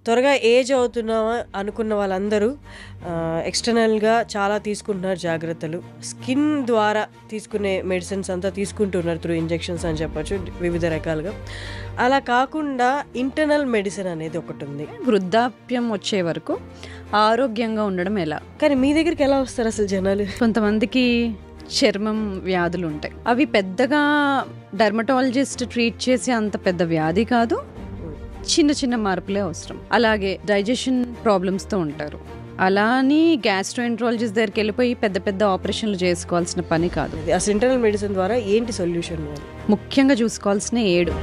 త్వరగా ఏజ్ అవుతున్నామా అనుకున్న వాళ్ళందరూ ఎక్స్టర్నల్గా చాలా తీసుకుంటున్నారు జాగ్రత్తలు. స్కిన్ ద్వారా తీసుకునే మెడిసిన్స్ అంతా తీసుకుంటున్నారు త్రూ ఇంజెక్షన్స్ అని చెప్పచ్చు వివిధ రకాలుగా. అలా కాకుండా ఇంటర్నల్ మెడిసిన్ అనేది ఒకటి ఉంది. వృద్ధాప్యం వచ్చే వరకు ఆరోగ్యంగా ఉండడం ఎలా? కానీ మీ దగ్గరికి ఎలా వస్తారు అసలు జనాలు? కొంతమందికి చర్మం వ్యాధులు ఉంటాయి. అవి పెద్దగా డర్మటాలజిస్ట్ ట్రీట్ చేసే అంత పెద్ద వ్యాధి కాదు, చిన్న చిన్న మార్పులే అవసరం. అలాగే డైజెషన్ ప్రాబ్లమ్స్తో ఉంటారు. అలా అని గ్యాస్ట్రోఎంట్రాలజిస్ట్ దగ్గరికి వెళ్ళిపోయి పెద్ద పెద్ద ఆపరేషన్లు చేసుకోవాల్సిన పని కాదు. అసలు ఇంటర్నల్ మెడిసిన్ ద్వారా ఏంటి సొల్యూషన్? ముఖ్యంగా చూసుకోవాల్సిన 7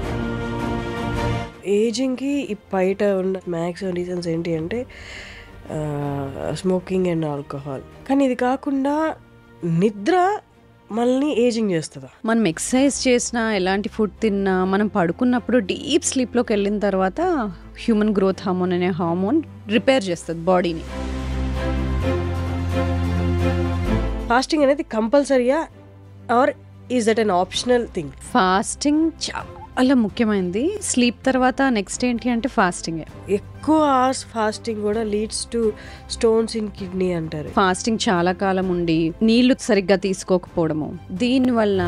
ఏజింగ్కి బయట ఉన్న మ్యాక్సిమం రీజన్స్ ఏంటి అంటే స్మోకింగ్ అండ్ ఆల్కహాల్. కానీ ఇది కాకుండా నిద్ర మనల్ని ఏజింగ్ చేస్తుందా? మనం ఎక్సర్సైజ్ చేసినా, ఎలాంటి ఫుడ్ తిన్నా, మనం పడుకున్నప్పుడు డీప్ స్లీప్లోకి వెళ్ళిన తర్వాత హ్యూమన్ గ్రోత్ హార్మోన్ అనే హార్మోన్ రిపేర్ చేస్తుంది బాడీని. ఫాస్టింగ్ అనేది కంపల్సరీయా or is that an optional thing? Fasting చాలా ముఖ్యమైనది. స్లీప్ తర్వాత నెక్స్ట్ ఏంటి అంటే ఫాస్టింగే. ఎక్కువ అవర్స్ ఫాస్టింగ్ కూడా leads to stones in kidney అంటారు. ఫాస్టింగ్ చాలా కాలం ఉండి నీళ్లు సరిగ్గా తీసుకోకపోవడము, దీనివల్ల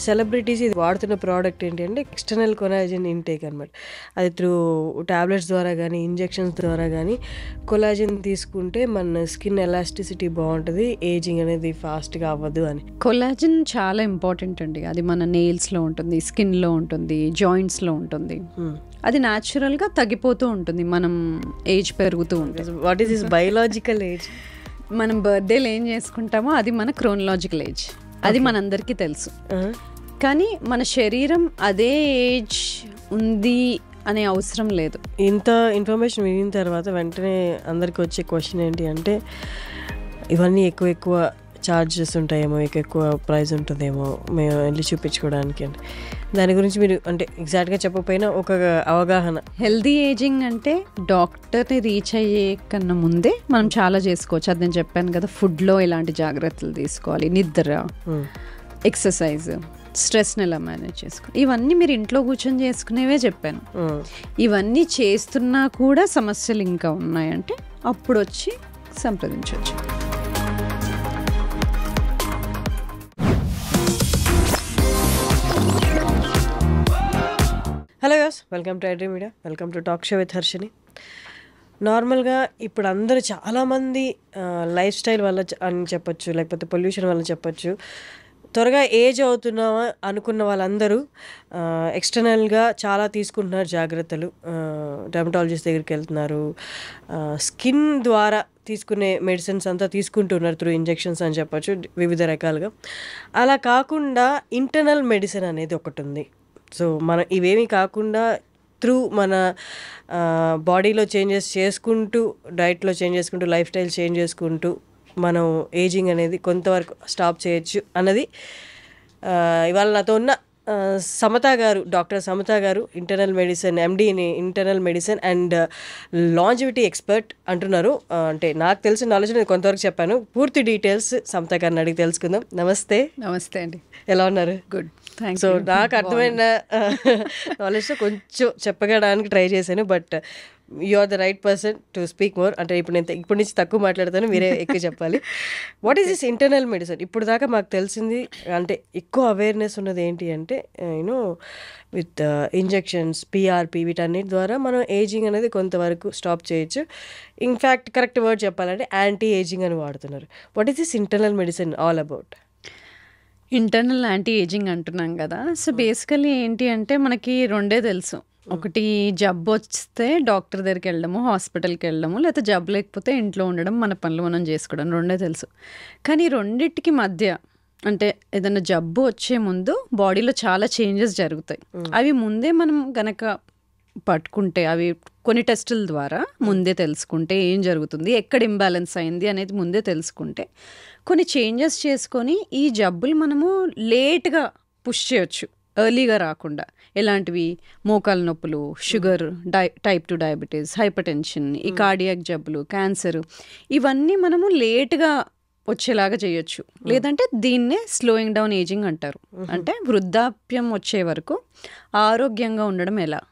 సెలబ్రిటీస్ ఇది వాడుతున్న ప్రోడక్ట్ ఏంటి అంటే ఎక్స్టర్నల్ కొలాజన్ ఇంటేక్ అనమాట. అది త్రూ టాబ్లెట్స్ ద్వారా కానీ ఇంజెక్షన్స్ ద్వారా కానీ కొలాజన్ తీసుకుంటే మన స్కిన్ ఎలాస్టిసిటీ బాగుంటుంది, ఏజింగ్ అనేది ఫాస్ట్గా అవ్వదు అని. కొలాజన్ చాలా ఇంపార్టెంట్ అండి. అది మన నెయిల్స్లో ఉంటుంది, స్కిన్లో ఉంటుంది, జాయింట్స్లో ఉంటుంది. అది న్యాచురల్గా తగ్గిపోతూ ఉంటుంది మనం ఏజ్ పెరుగుతూ ఉంటుంది. What is this biological age? మనం బర్త్డేలో ఏం చేసుకుంటామో అది మన క్రోనలాజికల్ ఏజ్. అది మనందరికీ తెలుసు. కానీ మన శరీరం అదే ఏజ్ ఉంది అనే అవసరం లేదు. ఇంత ఇన్ఫర్మేషన్ వినిన తర్వాత వెంటనే అందరికి వచ్చే క్వశ్చన్ ఏంటి అంటే ఇవన్నీ ఎక్కువ ఛార్జెస్ ఉంటాయేమో, ఎక్కువ ప్రైస్ ఉంటుందేమో మేము వెళ్ళి చూపించుకోవడానికి అంటే దాని గురించి మీరు అంటే ఎగ్జాక్ట్గా చెప్పకపోయినా ఒక అవగాహన. హెల్దీ ఏజింగ్ అంటే డాక్టర్ని రీచ్ అయ్యే కన్నా ముందే మనం చాలా చేసుకోవచ్చు. అది నేను చెప్పాను కదా, ఫుడ్లో ఎలాంటి జాగ్రత్తలు తీసుకోవాలి, నిద్ర, ఎక్సర్సైజ్, స్ట్రెస్ని ఎలా మేనేజ్ చేసుకోవాలి, ఇవన్నీ మీరు ఇంట్లో కూర్చొని చేసుకునేవే చెప్పాను. ఇవన్నీ చేస్తున్నా కూడా సమస్యలు ఇంకా ఉన్నాయంటే అప్పుడు వచ్చి సంప్రదించవచ్చు. Hello guys, welcome to iDream media, welcome to talk show with Harshini. నార్మల్గా ఇప్పుడు అందరూ చాలామంది లైఫ్ స్టైల్ వల్ల అని చెప్పచ్చు, లేకపోతే పొల్యూషన్ వల్ల చెప్పచ్చు, త్వరగా ఏజ్ అవుతున్నామా అనుకున్న వాళ్ళందరూ ఎక్స్టర్నల్గా చాలా తీసుకుంటున్నారు జాగ్రత్తలు. డర్మటాలజిస్ట్ దగ్గరికి వెళ్తున్నారు, స్కిన్ ద్వారా తీసుకునే మెడిసిన్స్ అంతా తీసుకుంటున్నారు త్రూ ఇంజెక్షన్స్ అని చెప్పచ్చు వివిధ రకాలుగా. అలా కాకుండా ఇంటర్నల్ మెడిసిన్ అనేది ఒకటి ఉంది. సో మనం ఇవేమీ కాకుండా త్రూ మన బాడీలో చేంజెస్ చేసుకుంటూ, డైట్లో చేంజ్ చేసుకుంటూ, లైఫ్ స్టైల్ చేంజ్ చేసుకుంటూ మనం ఏజింగ్ అనేది కొంతవరకు స్టాప్ చేయొచ్చు అన్నది ఇవాళ నాతో ఉన్న సమతా గారు, డాక్టర్ సమతా గారు, internal medicine MD in internal medicine and longevity expert అంటున్నారు. అంటే నాకు తెలిసిన నాలెడ్జ్ నేను కొంతవరకు చెప్పాను. పూర్తి డీటెయిల్స్ సమతా గారిని అడిగి తెలుసుకుందాం. నమస్తే. నమస్తే అండి, ఎలా ఉన్నారు? గుడ్. సో నాకు అర్థమైన నాలెడ్జ్తో కొంచెం చెప్పగడానికి ట్రై చేశాను, but you are the right person to speak more. అంటే ఇప్పటి నుంచి తక్కువ మాట్లాడతాను, మీరే ఎక్కువ చెప్పాలి. What is this internal medicine? ఇప్పుడు దాకా మాకు తెలిసింది అంటే ఎక్కువ అవేర్నెస్ ఉన్నది ఏంటి అంటే యూనో విత్ ఇంజెక్షన్స్, పిఆర్పి, వీటన్నిటి ద్వారా మనం ఏజింగ్ అనేది కొంతవరకు స్టాప్ చేయొచ్చు. ఇన్ఫ్యాక్ట్ కరెక్ట్ వర్డ్ చెప్పాలంటే యాంటీ ఏజింగ్ అని వాడుతున్నారు. What is this internal medicine all about? Internal anti ageing అంటున్నాం కదా. సో బేసికలీ ఏంటి అంటే మనకి రెండే తెలుసు. ఒకటి జబ్బు వస్తే డాక్టర్ దగ్గరికి వెళ్ళడము, హాస్పిటల్కి వెళ్ళడము, లేకపోతే జబ్బు లేకపోతే ఇంట్లో ఉండడం, మన పనులు మనం చేసుకోవడం, రెండే తెలుసు. కానీ రెండింటికి మధ్య అంటే ఏదైనా జబ్బు వచ్చే ముందు బాడీలో చాలా చేంజెస్ జరుగుతాయి. అవి ముందే మనం గనక పట్టుకుంటే, అవి కొన్ని టెస్టుల ద్వారా ముందే తెలుసుకుంటే ఏం జరుగుతుంది, ఎక్కడ ఇంబ్యాలెన్స్ అయింది అనేది ముందే తెలుసుకుంటే కొన్ని చేంజెస్ చేసుకొని ఈ జబ్బులు మనము లేట్గా పుష్ చేయొచ్చు, ఎర్లీగా రాకుండా. ఎలాంటివి? మోకాలు నొప్పులు, sugar, type 2 diabetes, hyper tension, ఈ కార్డియాక్ జబ్బులు, క్యాన్సర్, ఇవన్నీ మనము లేట్గా వచ్చేలాగా చేయొచ్చు. లేదంటే దీన్నే స్లోయింగ్ డౌన్ ఏజింగ్ అంటారు. అంటే వృద్ధాప్యం వచ్చే వరకు ఆరోగ్యంగా ఉండడం ఎలా?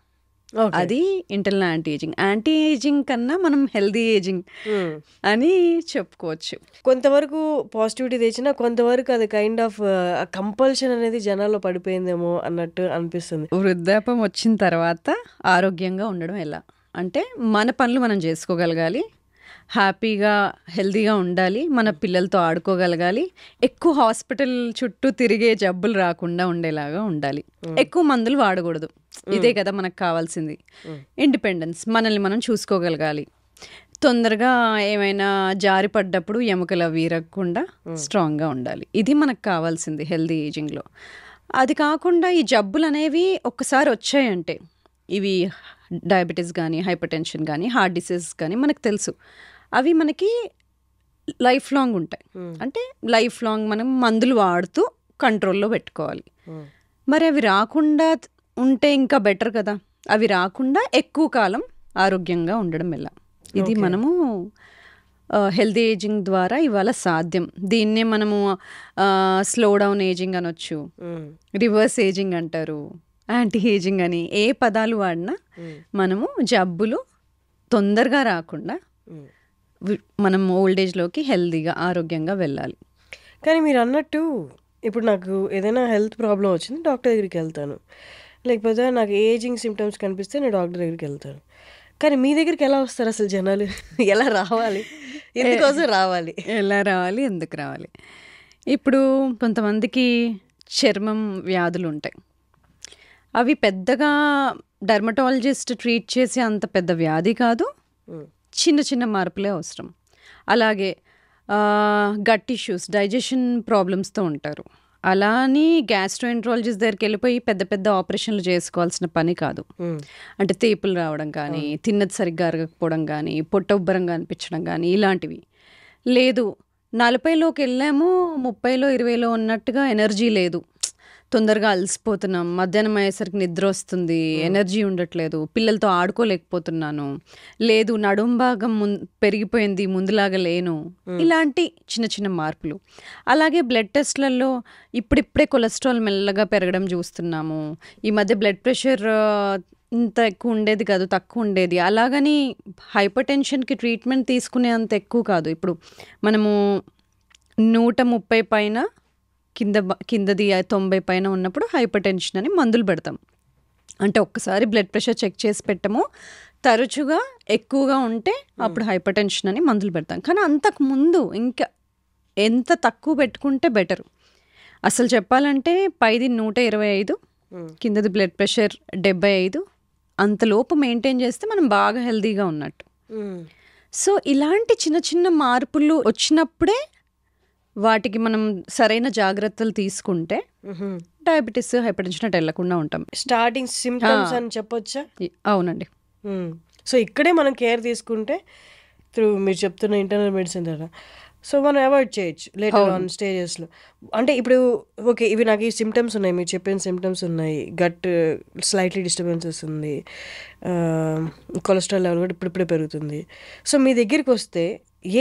ఓకే. అది ఇంటర్నల్ యాంటీ ఏజింగ్ కన్నా మనం హెల్దీ ఏజింగ్ అని చెప్పుకోవచ్చు. కొంతవరకు పాజిటివిటీ తెచ్చినా కొంతవరకు అది కైండ్ ఆఫ్ కంపల్షన్ అనేది జనాల్లో పడిపోయిందేమో అన్నట్టు అనిపిస్తుంది. వృద్ధాప్యం వచ్చిన తర్వాత ఆరోగ్యంగా ఉండడం ఎలా అంటే మన పనులు మనం చేసుకోగలగాలి, హ్యాపీగా హెల్తీగా ఉండాలి, మన పిల్లలతో ఆడుకోగలగాలి, ఎక్కువ హాస్పిటల్ చుట్టూ తిరిగే జబ్బులు రాకుండా ఉండేలాగా ఉండాలి, ఎక్కువ మందులు వాడకూడదు. ఇదే కదా మనకు కావాల్సింది. ఇండిపెండెన్స్, మనల్ని మనం చూసుకోగలగాలి, తొందరగా ఏమైనా జారి పడ్డప్పుడు ఎముకలు అవి విరగకుండా స్ట్రాంగ్గా ఉండాలి. ఇది మనకు కావాల్సింది హెల్దీ ఏజింగ్లో. అది కాకుండా ఈ జబ్బులు అనేవి ఒక్కసారి వచ్చాయంటే, ఇవి డయాబెటీస్ కానీ, హైపర్ టెన్షన్ కానీ, హార్ట్ డిసీజెస్ కానీ మనకు తెలుసు, అవి మనకి లైఫ్ లాంగ్ ఉంటాయి. అంటే లైఫ్ లాంగ్ మనం మందులు వాడుతూ కంట్రోల్లో పెట్టుకోవాలి. మరి అవి రాకుండా ఉంటే ఇంకా బెటర్ కదా. అవి రాకుండా ఎక్కువ కాలం ఆరోగ్యంగా ఉండడం ఎలా, ఇది మనము హెల్తీ ఏజింగ్ ద్వారా ఇవాళ సాధ్యం. దీన్నే మనము స్లో డౌన్ ఏజింగ్ అనొచ్చు, రివర్స్ ఏజింగ్ అంటారు, యాంటీ ఏజింగ్ అని. ఏ పదాలు వాడినా మనము జబ్బులు తొందరగా రాకుండా మనం ఓల్డ్ ఏజ్లోకి హెల్తీగా ఆరోగ్యంగా వెళ్ళాలి. కానీ మీరు అన్నట్టు ఇప్పుడు నాకు ఏదైనా హెల్త్ ప్రాబ్లం వచ్చింది, డాక్టర్ దగ్గరికి వెళ్తాను, లేకపోతే నాకు ఏజింగ్ సిమ్టమ్స్ కనిపిస్తే నేను డాక్టర్ దగ్గరికి వెళ్తాను. కానీ మీ దగ్గరికి ఎలా వస్తారు అసలు జనాలు? ఎలా రావాలి, ఎందుకోసం రావాలి, ఎలా రావాలి, ఎందుకు రావాలి? ఇప్పుడు కొంతమందికి చర్మం వ్యాధులు ఉంటాయి, అవి పెద్దగా డర్మటాలజిస్ట్ ట్రీట్ చేసే అంత పెద్ద వ్యాధి కాదు, చిన్న చిన్న మార్పులే అవసరం. అలాగే గట్ ఇష్యూస్, డైజెషన్ ప్రాబ్లమ్స్తో ఉంటారు, అలా అని గ్యాస్ట్రోఎంట్రాలజిస్ట్ దగ్గరికి వెళ్ళిపోయి పెద్ద పెద్ద ఆపరేషన్లు చేసుకోవాల్సిన పని కాదు. అంటే తేపులు రావడం కానీ, తిన్నది సరిగ్గా అరగకపోవడం కానీ, పొట్ట ఉబ్బరంగా అనిపించడం కానీ ఇలాంటివి. లేదు 40లోకి వెళ్ళాము, 30లో 20లో ఉన్నట్టుగా ఎనర్జీ లేదు, తొందరగా అలసిపోతున్నాం, మధ్యాహ్నం అయ్యేసరికి నిద్ర వస్తుంది, ఎనర్జీ ఉండట్లేదు, పిల్లలతో ఆడుకోలేకపోతున్నాను, లేదు నడుం భాగం పెరిగిపోయింది, ముందులాగా లేను, ఇలాంటి చిన్న చిన్న మార్పులు. అలాగే బ్లడ్ టెస్ట్లలో ఇప్పుడిప్పుడే కొలెస్ట్రాల్ మెల్లగా పెరగడం చూస్తున్నాము. ఈ మధ్య బ్లడ్ ప్రెషర్ ఇంత ఎక్కువ ఉండేది కాదు, తక్కువ ఉండేది. అలాగని హైపర్ టెన్షన్కి ట్రీట్మెంట్ తీసుకునే అంత ఎక్కువ కాదు. ఇప్పుడు మనము 130 పైన కిందది 90 పైన ఉన్నప్పుడు హైపర్ టెన్షన్ అని మందులు పెడతాం. అంటే ఒక్కసారి బ్లడ్ ప్రెషర్ చెక్ చేసి పెట్టము, తరచుగా ఎక్కువగా ఉంటే అప్పుడు హైపర్ టెన్షన్ అని మందులు పెడతాం. కానీ అంతకు ముందు ఇంకా ఎంత తక్కువ పెట్టుకుంటే బెటర్. అసలు చెప్పాలంటే పైది 125, కిందది బ్లడ్ ప్రెషర్ 75, అంతలోపు మెయింటైన్ చేస్తే మనం బాగా హెల్తీగా ఉన్నట్టు. సో ఇలాంటి చిన్న చిన్న మార్పులు వచ్చినప్పుడే వాటికి మనం సరైన జాగ్రత్తలు తీసుకుంటే డయాబెటీస్, హైపర్ టెన్షన్ అటు వెళ్లకుండా ఉంటాం. స్టార్టింగ్ సిమ్టమ్స్ అని చెప్పొచ్చా? అవునండి. సో ఇక్కడే మనం కేర్ తీసుకుంటే త్రూ మీరు చెప్తున్న ఇంటర్నల్ మెడిసిన్ ద్వారా సో మనం అవాయిడ్ చేయొచ్చు లేటర్ ఆన్ స్టేజెస్లో. అంటే ఇప్పుడు ఓకే, ఇవి నాకు ఈ సిమ్టమ్స్ ఉన్నాయి, మీరు చెప్పిన సిమ్టమ్స్ ఉన్నాయి, గట్ స్లైట్లీ డిస్టర్బెన్సెస్ ఉంది, కొలెస్ట్రాల్ లెవెల్ కూడా ఇప్పుడిప్పుడే పెరుగుతుంది. సో మీ దగ్గరికి వస్తే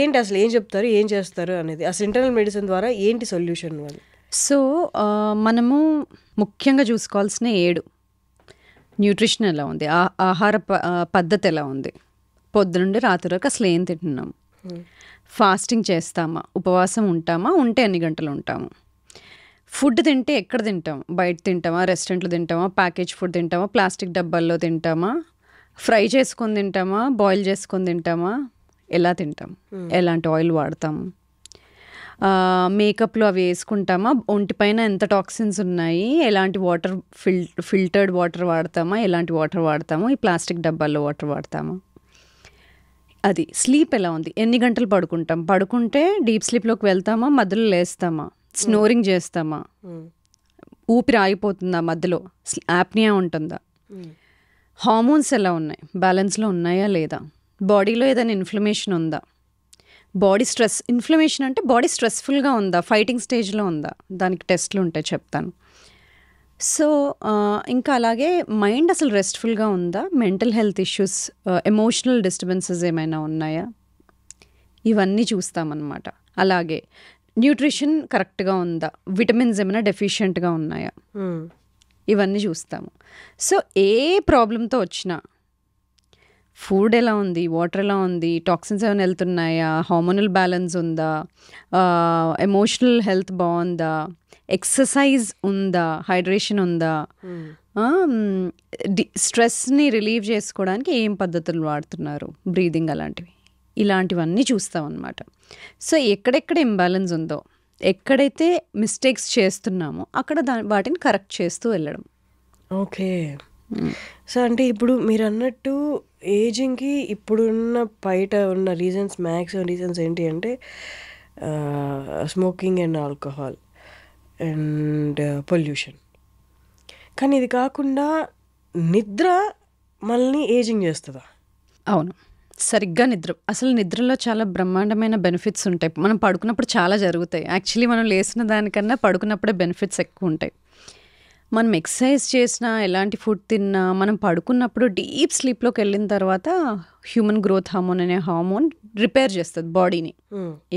ఏంటి అసలు ఏం చెప్తారు, ఏం చేస్తారు అనేది, అసలు ఇంటర్నల్ మెడిసిన్ ద్వారా ఏంటి సొల్యూషన్ వాళ్ళు? సో మనము ముఖ్యంగా చూసుకోవాల్సిన 7 న్యూట్రిషన్ ఎలా ఉంది, ఆహార పద్ధతి ఎలా ఉంది, పొద్దునుండి రాత్రి వరకు అసలు ఏం తింటున్నాము, ఫాస్టింగ్ చేస్తామా, ఉపవాసం ఉంటామా, ఉంటే ఎన్ని గంటలు ఉంటాము, ఫుడ్ తింటే ఎక్కడ తింటాం, బయట తింటామా, రెస్టారెంట్లో తింటామా, ప్యాకేజ్ ఫుడ్ తింటామా, ప్లాస్టిక్ డబ్బాల్లో తింటామా, ఫ్రై చేసుకొని తింటామా, బాయిల్ చేసుకొని తింటామా, ఎలా తింటాం, ఎలాంటి ఆయిల్ వాడతాము, మేకప్లో అవి వేసుకుంటామా, ఒంటిపైన ఎంత టాక్సిన్స్ ఉన్నాయి, ఎలాంటి వాటర్ ఫిల్టర్డ్ వాటర్ వాడతామా, ఎలాంటి వాటర్ వాడతాము, ఈ ప్లాస్టిక్ డబ్బాల్లో వాటర్ వాడతామా, అది స్లీప్ ఎలా ఉంది, ఎన్ని గంటలు పడుకుంటాం, పడుకుంటే డీప్ స్లీప్లోకి వెళ్తామా, మధ్యలో లేస్తామా, స్నోరింగ్ చేస్తామా, ఊపిరి ఆగిపోతుందా మధ్యలో, యాప్నియా ఉంటుందా, హార్మోన్స్ ఎలా ఉన్నాయి, బ్యాలెన్స్లో ఉన్నాయా లేదా, బాడీలో ఏదైనా ఇన్ఫ్లమేషన్ ఉందా, బాడీ స్ట్రెస్, ఇన్ఫ్లమేషన్ అంటే బాడీ స్ట్రెస్ఫుల్గా ఉందా, ఫైటింగ్ స్టేజ్లో ఉందా, దానికి టెస్ట్లు ఉంటాయి చెప్తాను. సో ఇంకా అలాగే మైండ్ అసలు రెస్ట్ఫుల్గా ఉందా, mental health issues, emotional disturbances ఏమైనా ఉన్నాయా, ఇవన్నీ చూస్తామన్నమాట. అలాగే న్యూట్రిషన్ కరెక్ట్గా ఉందా, విటమిన్స్ ఏమైనా డెఫిషియెంట్గా ఉన్నాయా, ఇవన్నీ చూస్తాము. సో ఏ ప్రాబ్లంతో వచ్చినా ఫుడ్ ఎలా ఉంది, వాటర్ ఎలా ఉంది, టాక్సిన్స్ ఏమైనా వెళ్తున్నాయా, హార్మోనల్ బ్యాలెన్స్ ఉందా, ఎమోషనల్ హెల్త్ బాగుందా, ఎక్సర్సైజ్ ఉందా, హైడ్రేషన్ ఉందా, స్ట్రెస్ని రిలీవ్ చేసుకోవడానికి ఏం పద్ధతులు వాడుతున్నారు, బ్రీదింగ్ అలాంటివి, ఇలాంటివన్నీ చూస్తాం అన్నమాట. సో ఎక్కడెక్కడ ఇంబ్యాలెన్స్ ఉందో, ఎక్కడైతే మిస్టేక్స్ చేస్తున్నామో అక్కడ వాటిని కరెక్ట్ చేస్తూ వెళ్ళడం. ఓకే. సో అంటే ఇప్పుడు మీరు అన్నట్టు ఏజింగ్కి ఇప్పుడున్న బయట ఉన్న మ్యాక్సిమం రీజన్స్ ఏంటి అంటే smoking and alcohol and pollution. కానీ ఇది కాకుండా నిద్ర మనల్ని ఏజింగ్ చేస్తుందా? అవును, సరిగ్గా నిద్ర. అసలు నిద్రలో చాలా బ్రహ్మాండమైన బెనిఫిట్స్ ఉంటాయి. మనం పడుకున్నప్పుడు చాలా జరుగుతాయి. యాక్చువల్లీ మనం లేచిన దానికన్నా పడుకున్నప్పుడే బెనిఫిట్స్ ఎక్కువ ఉంటాయి. మనం ఎక్సర్సైజ్ చేసినా, ఎలాంటి ఫుడ్ తిన్నా, మనం పడుకున్నప్పుడు డీప్ స్లీప్లోకి వెళ్ళిన తర్వాత హ్యూమన్ గ్రోత్ హార్మోన్ అనే హార్మోన్ రిపేర్ చేస్తుంది బాడీని.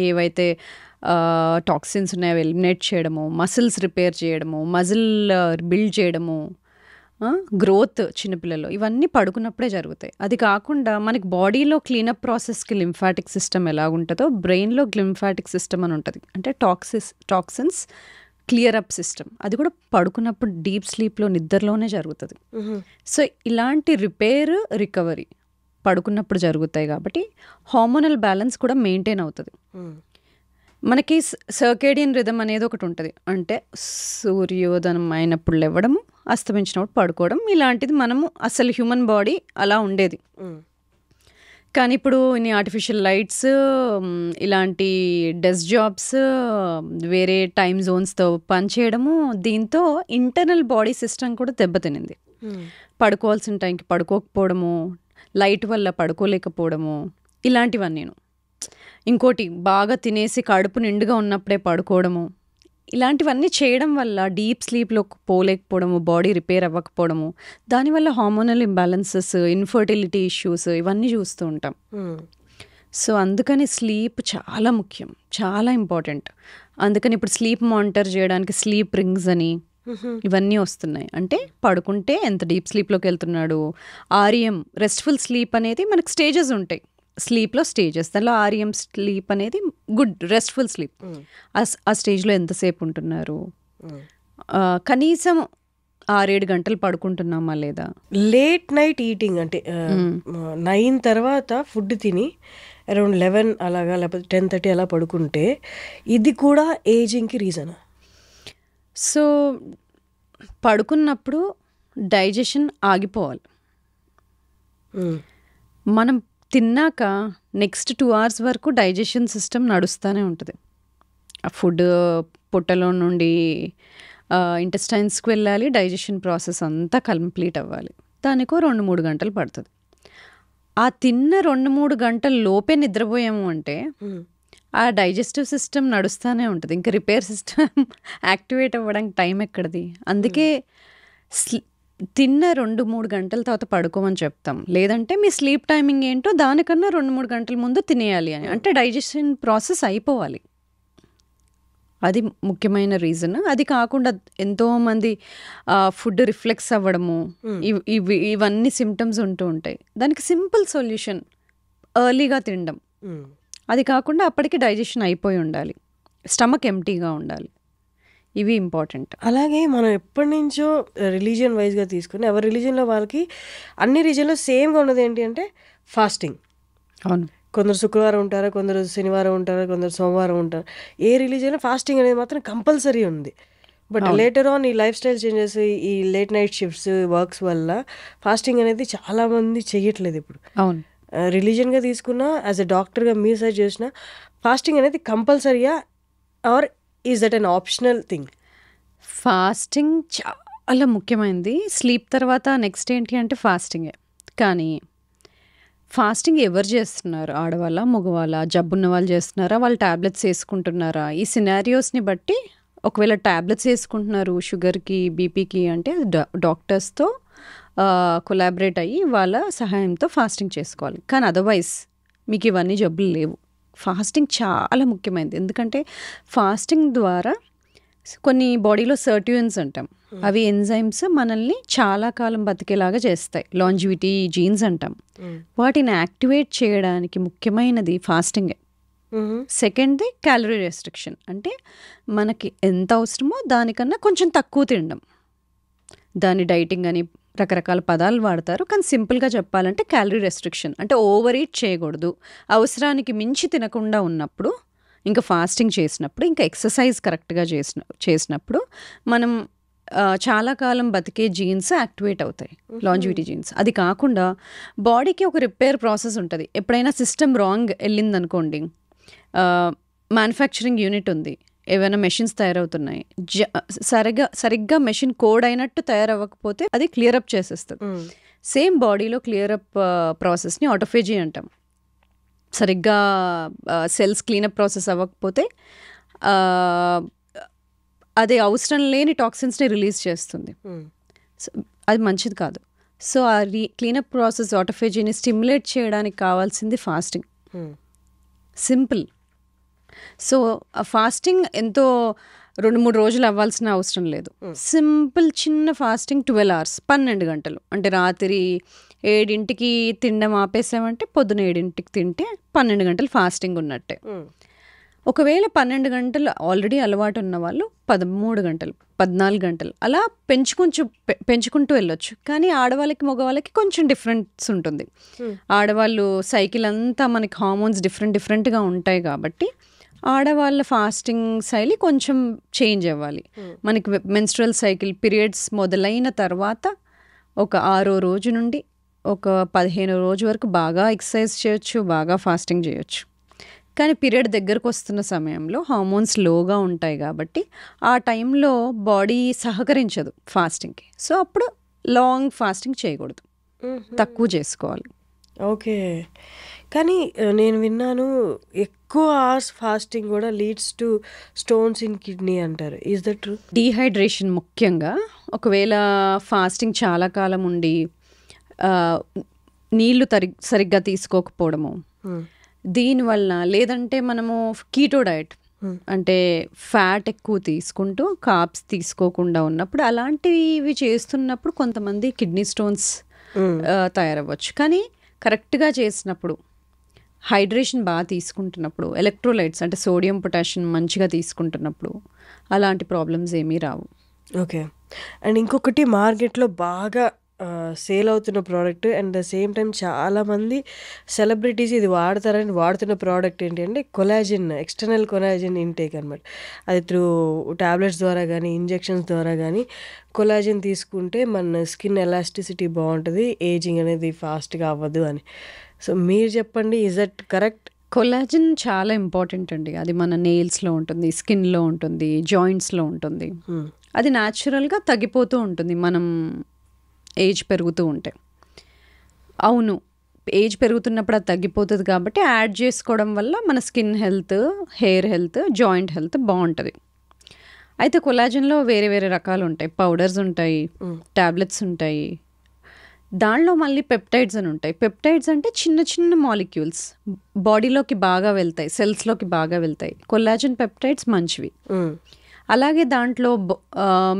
ఏవైతే టాక్సిన్స్ ఉన్నాయో ఎలిమినేట్ చేయడము, మసిల్స్ రిపేర్ చేయడము, మజిల్ బిల్డ్ చేయడము, గ్రోత్ చిన్నపిల్లలు, ఇవన్నీ పడుకున్నప్పుడే జరుగుతాయి. అది కాకుండా మనకి బాడీలో క్లీనప్ ప్రాసెస్కి లింఫాటిక్ సిస్టమ్ ఎలా ఉంటుందో బ్రెయిన్లో లింఫాటిక్ సిస్టమ్ అని ఉంటుంది. అంటే టాక్సిన్స్ క్లియర్ అప్ సిస్టమ్, అది కూడా పడుకున్నప్పుడు డీప్ స్లీప్లో నిద్రలోనే జరుగుతుంది. సో ఇలాంటి రిపేర్, రికవరీ పడుకున్నప్పుడు జరుగుతాయి కాబట్టి హార్మోనల్ బ్యాలెన్స్ కూడా మెయింటైన్ అవుతుంది. మనకి సర్కేడియన్ రిథమ్ అనేది ఒకటి ఉంటుంది. అంటే సూర్యోదయం అయినప్పుడు లేవడము, అస్తమించినప్పుడు పడుకోవడం, ఇలాంటిది మనము అసలు హ్యూమన్ బాడీ అలా ఉండేది. కానీ ఇప్పుడు ఇన్ని ఆర్టిఫిషియల్ లైట్స్, ఇలాంటి డెస్క్ జాబ్స్, వేరే టైమ్ జోన్స్తో పనిచేయడము, దీంతో ఇంటర్నల్ బాడీ సిస్టమ్ కూడా దెబ్బతినింది. పడుకోవాల్సిన టైంకి పడుకోకపోవడము, లైట్ వల్ల పడుకోలేకపోవడము, ఇలాంటివన్నీను. ఇంకోటి, బాగా తినేసి కడుపు నిండుగా ఉన్నప్పుడే పడుకోవడము, ఇలాంటివన్నీ చేయడం వల్ల డీప్ స్లీప్లో పోలేకపోవడము, బాడీ రిపేర్ అవ్వకపోవడము, దానివల్ల హార్మోనల్ ఇంబ్యాలెన్సెస్, ఇన్ఫర్టిలిటీ ఇష్యూస్, ఇవన్నీ చూస్తూ ఉంటాం. సో అందుకని స్లీప్ చాలా ముఖ్యం, చాలా ఇంపార్టెంట్. అందుకని ఇప్పుడు స్లీప్ మానిటర్ చేయడానికి స్లీప్ రింగ్స్ అని ఇవన్నీ వస్తున్నాయి. అంటే పడుకుంటే ఎంత డీప్ స్లీప్లోకి వెళ్తున్నాడు, ఆర్ఎం రెస్ట్ఫుల్ స్లీప్ అనేది మనకు స్టేజెస్ ఉంటాయి. స్లీప్లో స్టేజెస్, దానిలో ఆర్ఎం స్లీప్ అనేది గుడ్ రెస్ట్ఫుల్ స్లీప్. ఆ స్టేజ్లో ఎంతసేపు ఉంటున్నారు, కనీసం 6-7 గంటలు పడుకుంటున్నామా లేదా, లేట్ నైట్ ఈటింగ్ అంటే 9 తర్వాత ఫుడ్ తిని అరౌండ్ 11 అలాగా, లేకపోతే 10:30 అలా పడుకుంటే ఇది కూడా ఏజింగ్కి రీజనా? సో పడుకున్నప్పుడు డైజెషన్ ఆగిపోవాలి. మనం తిన్నాక నెక్స్ట్ 2 hours వరకు డైజెషన్ సిస్టమ్ నడుస్తూనే ఉంటుంది. ఆ ఫుడ్ పొట్టలో నుండి ఇంటెస్టైన్స్కి వెళ్ళాలి, డైజెషన్ ప్రాసెస్ అంతా కంప్లీట్ అవ్వాలి. దానికో 2-3 గంటలు పడుతుంది. ఆ తిన్న 2-3 గంటల లోపే నిద్రపోయాము అంటే ఆ డైజెస్టివ్ సిస్టమ్ నడుస్తూనే ఉంటుంది. ఇంకా రిపేర్ సిస్టమ్ యాక్టివేట్ అవ్వడానికి టైం ఎక్కడిది? అందుకే తిన్న 2-3 గంటల తర్వాత పడుకోమని చెప్తాం. లేదంటే మీ స్లీప్ టైమింగ్ ఏంటో దానికన్నా 2-3 గంటల ముందు తినేయాలి అని. అంటే డైజెషన్ ప్రాసెస్ అయిపోవాలి. అది ముఖ్యమైన రీజన్. అది కాకుండా ఎంతోమంది ఫుడ్ రిఫ్లెక్స్ అవ్వడము, ఇవన్నీ సిమ్టమ్స్ ఉంటూ ఉంటాయి. దానికి సింపుల్ సొల్యూషన్ ఎర్లీగా తినడం. అది కాకుండా అప్పటికి డైజెషన్ అయిపోయి ఉండాలి, స్టమక్ ఎంటీగా ఉండాలి. ఇవి ఇంపార్టెంట్. అలాగే మనం ఎప్పటి నుంచో రిలీజియన్ వైజ్గా తీసుకుని ఎవరి రిలీజియన్లో వాళ్ళకి అన్ని రిలీజియన్లో సేమ్గా ఉన్నది ఏంటి అంటే ఫాస్టింగ్. అవును, కొందరు శుక్రవారం ఉంటారు, కొందరు శనివారం ఉంటారు, కొందరు సోమవారం ఉంటారు. ఏ రిలీజియన్లో ఫాస్టింగ్ అనేది మాత్రం కంపల్సరీ ఉంది. బట్ లేటర్ ఆన్ ఈ లైఫ్ స్టైల్ చేంజెస్, ఈ లేట్ నైట్ షిఫ్ట్స్, వర్క్స్ వల్ల ఫాస్టింగ్ అనేది చాలామంది చెయ్యట్లేదు ఇప్పుడు. అవును, రిలీజియన్గా తీసుకున్నా, యాజ్ ఎ డాక్టర్గా మీరు సజెస్ట్ చేసిన ఫాస్టింగ్ అనేది కంపల్సరీయా or is that an optional thing? Fasting చాలా ముఖ్యమైనది. స్లీప్ తర్వాత నెక్స్ట్ ఏంటి అంటే ఫాస్టింగే. కానీ ఫాస్టింగ్ ఎవరు చేస్తున్నారు? ఆడవాళ్ళ, మగవాళ్ళ? జబ్బున్న వాళ్ళు చేస్తున్నారా? వాళ్ళు ట్యాబ్లెట్స్ వేసుకుంటున్నారా? ఈ సినారియోస్ని బట్టి ఒకవేళ ట్యాబ్లెట్స్ వేసుకుంటున్నారు షుగర్కి, బీపీకి అంటే డాక్టర్స్తో కొలాబరేట్ అయ్యి వాళ్ళ సహాయంతో ఫాస్టింగ్ చేసుకోవాలి. కానీ అదర్వైజ్ మీకు ఇవన్నీ జబ్బులు లేవు. ఫాస్టింగ్ చాలా ముఖ్యమైనది. ఎందుకంటే ఫాస్టింగ్ ద్వారా కొన్ని బాడీలో సర్ట్యూన్స్ అంటాం, అవి ఎంజైమ్స్ మనల్ని చాలా కాలం బతికేలాగా చేస్తాయి, లాంజివిటీ జీన్స్ అంటాం. వాటిని యాక్టివేట్ చేయడానికి ముఖ్యమైనది ఫాస్టింగే. సెకండ్ది క్యాలరీ రెస్ట్రిక్షన్, అంటే మనకి ఎంత అవసరమో దానికన్నా కొంచెం తక్కువ తినడం. దాని డైటింగ్ అని రకరకాల పదాలు వాడతారు, కానీ సింపుల్గా చెప్పాలంటే క్యాలరీ రెస్ట్రిక్షన్ అంటే ఓవర్ ఈట్ చేయకూడదు. అవసరానికి మించి తినకుండా ఉన్నప్పుడు, ఇంకా ఫాస్టింగ్ చేసినప్పుడు, ఇంకా ఎక్సర్సైజ్ కరెక్ట్గా చేసినప్పుడు మనం చాలా కాలం బతికే జీన్స్ యాక్టివేట్ అవుతాయి, లాంజివిటీ జీన్స్. అది కాకుండా బాడీకి ఒక రిపేర్ ప్రాసెస్ ఉంటుంది. ఎప్పుడైనా సిస్టమ్ రాంగ్ వెళ్ళిందనుకోండి, మ్యానుఫ్యాక్చరింగ్ యూనిట్ ఉంది, ఏవైనా మెషిన్స్ తయారవుతున్నాయి, సరిగ్గా మెషిన్ కోడ్ అయినట్టు తయారవ్వకపోతే అది క్లియరప్ చేసేస్తుంది. సేమ్ బాడీలో క్లియరప్ ప్రాసెస్ని ఆటోఫేజీ అంటాం. సరిగ్గా సెల్స్ క్లీనప్ ప్రాసెస్ అవ్వకపోతే అది అవసరం లేని టాక్సిన్స్ని రిలీజ్ చేస్తుంది. అది మంచిది కాదు. సో ఆ క్లీనప్ ప్రాసెస్ ఆటోఫేజీని స్టిమ్యులేట్ చేయడానికి కావాల్సింది ఫాస్టింగ్. సింపుల్. సో ఆ ఫాస్టింగ్ ఎంతో 2-3 రోజులు అవ్వాల్సిన అవసరం లేదు. సింపుల్ చిన్న ఫాస్టింగ్ 12 hours, 12 గంటలు. అంటే రాత్రి 7ంటికి తినడం ఆపేసామంటే పొద్దున 7ంటికి తింటే 12 గంటలు ఫాస్టింగ్ ఉన్నట్టే. ఒకవేళ 12 గంటలు ఆల్రెడీ అలవాటు ఉన్న వాళ్ళు 13 గంటలు, 14 గంటలు అలా పెంచుకుంటూ వెళ్ళొచ్చు. కానీ ఆడవాళ్ళకి మగవాళ్ళకి కొంచెం డిఫరెన్స్ ఉంటుంది. ఆడవాళ్ళు సైకిల్ అంతా మనకి హార్మోన్స్ డిఫరెంట్గా ఉంటాయి కాబట్టి ఆడవాళ్ళ ఫాస్టింగ్ శైలి కొంచెం చేంజ్ అవ్వాలి. మనకి మెన్స్ట్రువల్ సైకిల్ పీరియడ్స్ మొదలైన తర్వాత ఒక 6వ రోజు నుండి ఒక 15వ రోజు వరకు బాగా ఎక్సర్సైజ్ చేయొచ్చు, బాగా ఫాస్టింగ్ చేయొచ్చు. కానీ పీరియడ్ దగ్గరకు వస్తున్న సమయంలో హార్మోన్స్ లోగా ఉంటాయి కాబట్టి ఆ టైంలో బాడీ సహకరించదు ఫాస్టింగ్కి. సో అప్పుడు లాంగ్ ఫాస్టింగ్ చేయకూడదు, తక్కువ చేసుకోవాలి. ఓకే. కానీ నేను విన్నాను ఎక్కువ అవర్స్ ఫాస్టింగ్ కూడా leads to stones in kidney అంటారు. Is that true? డీహైడ్రేషన్ ముఖ్యంగా. ఒకవేళ ఫాస్టింగ్ చాలా కాలం ఉండి నీళ్లు సరిగ్గా తీసుకోకపోవడము, దీనివల్ల, లేదంటే మనము కీటో డయట్ అంటే ఫ్యాట్ ఎక్కువ తీసుకుంటూ కార్బ్స్ తీసుకోకుండా ఉన్నప్పుడు, అలాంటివి చేస్తున్నప్పుడు కొంతమంది కిడ్నీ స్టోన్స్ తయారవ్వచ్చు. కానీ కరెక్ట్గా చేసినప్పుడు, హైడ్రేషన్ బాగా తీసుకుంటున్నప్పుడు, ఎలక్ట్రోలైట్స్ అంటే సోడియం పొటాషియం మంచిగా తీసుకుంటున్నప్పుడు అలాంటి ప్రాబ్లమ్స్ ఏమీ రావు. ఓకే. అండ్ ఇంకొకటి, మార్కెట్లో బాగా సేల్ అవుతున్న product and the same time చాలామంది సెలబ్రిటీస్ ఇది వాడుతున్న ప్రోడక్ట్ ఏంటి అంటే కొలాజిన్, ఎక్స్టర్నల్ కొలాజిన్ ఇంటేక్ అనమాట. అది త్రూ టాబ్లెట్స్ ద్వారా కానీ ఇంజెక్షన్స్ ద్వారా కానీ కొలాజిన్ తీసుకుంటే మన స్కిన్ ఎలాస్టిసిటీ బాగుంటుంది, ఏజింగ్ అనేది ఫాస్ట్గా అవ్వదు అని. సో మీరు చెప్పండి, ఈజ్ దట్ కరెక్ట్? కొలాజిన్ చాలా ఇంపార్టెంట్ అండి. అది మన నెయిల్స్లో ఉంటుంది, స్కిన్లో ఉంటుంది, జాయింట్స్లో ఉంటుంది. అది న్యాచురల్గా తగ్గిపోతూ ఉంటుంది మనం ఏజ్ పెరుగుతూ ఉంటే. అవును, ఏజ్ పెరుగుతున్నప్పుడు అది తగ్గిపోతుంది కాబట్టి యాడ్ చేసుకోవడం వల్ల మన skin health, hair health, joint health బాగుంటుంది. అయితే కొలాజిన్లో వేరే వేరే రకాలు ఉంటాయి. పౌడర్స్ ఉంటాయి, టాబ్లెట్స్ ఉంటాయి, దానిలో మళ్ళీ పెప్టైడ్స్ అని ఉంటాయి. పెప్టైడ్స్ అంటే చిన్న చిన్న మాలిక్యూల్స్ బాడీలోకి బాగా వెళ్తాయి, సెల్స్లోకి బాగా వెళ్తాయి. కొలాజిన్ పెప్టైడ్స్ మంచివి. అలాగే దాంట్లో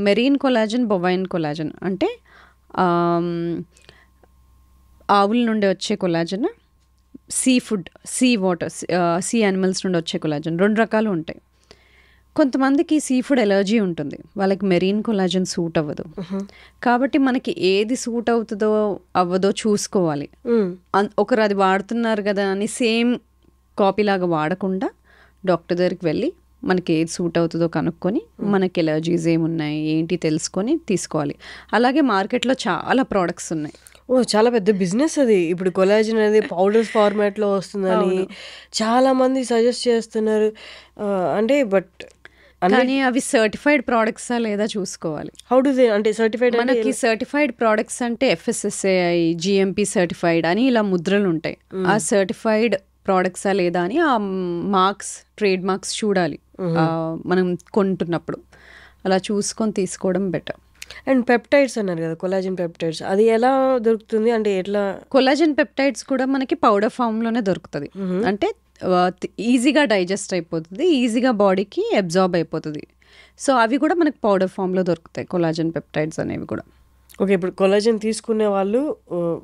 మెరీన్ కొలాజిన్, బొవైన్ కొలాజిన్ అంటే ఆవుల నుండి వచ్చే collagen, seafood, sea water, sea animals నుండి వచ్చే కొలాజిన్, 2 రకాలు ఉంటాయి. కొంతమందికి సీ ఫుడ్ ఎలర్జీ ఉంటుంది, వాళ్ళకి మెరీన్ కొలాజిన్ సూట్ అవ్వదు. కాబట్టి మనకి ఏది సూట్ అవుతుందో అవ్వదో చూసుకోవాలి. ఒకరు అది వాడుతున్నారు కదా అని సేమ్ కాపీ లాగా వాడకుండా డాక్టర్ దగ్గరికి వెళ్ళి మనకి ఏది సూట్ అవుతుందో కనుక్కొని, మనకి ఎలర్జీస్ ఏమున్నాయి ఏంటి తెలుసుకొని తీసుకోవాలి. అలాగే మార్కెట్లో చాలా ప్రోడక్ట్స్ ఉన్నాయి. చాలా పెద్ద బిజినెస్ అది. ఇప్పుడు కొలాజిన్ అనేది పౌడర్స్ ఫార్మాట్లో వస్తుందని చాలా మంది సజెస్ట్ చేస్తున్నారు. అంటే బట్ కానీ అవి సర్టిఫైడ్ ప్రోడక్ట్సా లేదా చూసుకోవాలి. హౌ డు దే, అంటే సర్టిఫైడ్, మనకి సర్టిఫైడ్ ప్రోడక్ట్స్ అంటే FSSAI, GMP సర్టిఫైడ్ అని ఇలా ముద్రలు ఉంటాయి. ఆ సర్టిఫైడ్ ప్రోడక్ట్సా లేదా అని ఆ మార్క్స్, ట్రేడ్ మార్క్స్ చూడాలి మనం కొంటున్నప్పుడు. అలా చూసుకొని తీసుకోవడం బెటర్. అండ్ పెప్టైడ్స్ అన్నారు కదా, కొలాజిన్ పెప్టైడ్స్, అది ఎలా దొరుకుతుంది? అంటే ఎట్లా? కొలాజిన్ పెప్టైడ్స్ కూడా మనకి పౌడర్ ఫామ్లోనే దొరుకుతుంది. అంటే ఈజీగా డైజెస్ట్ అయిపోతుంది, ఈజీగా బాడీకి అబ్జార్బ్ అయిపోతుంది. సో అవి కూడా మనకి పౌడర్ ఫామ్లో దొరుకుతాయి, కొలాజన్ పెప్టైడ్స్ అనేవి కూడా. ఓకే. ఇప్పుడు కొలాజన్ తీసుకునే వాళ్ళు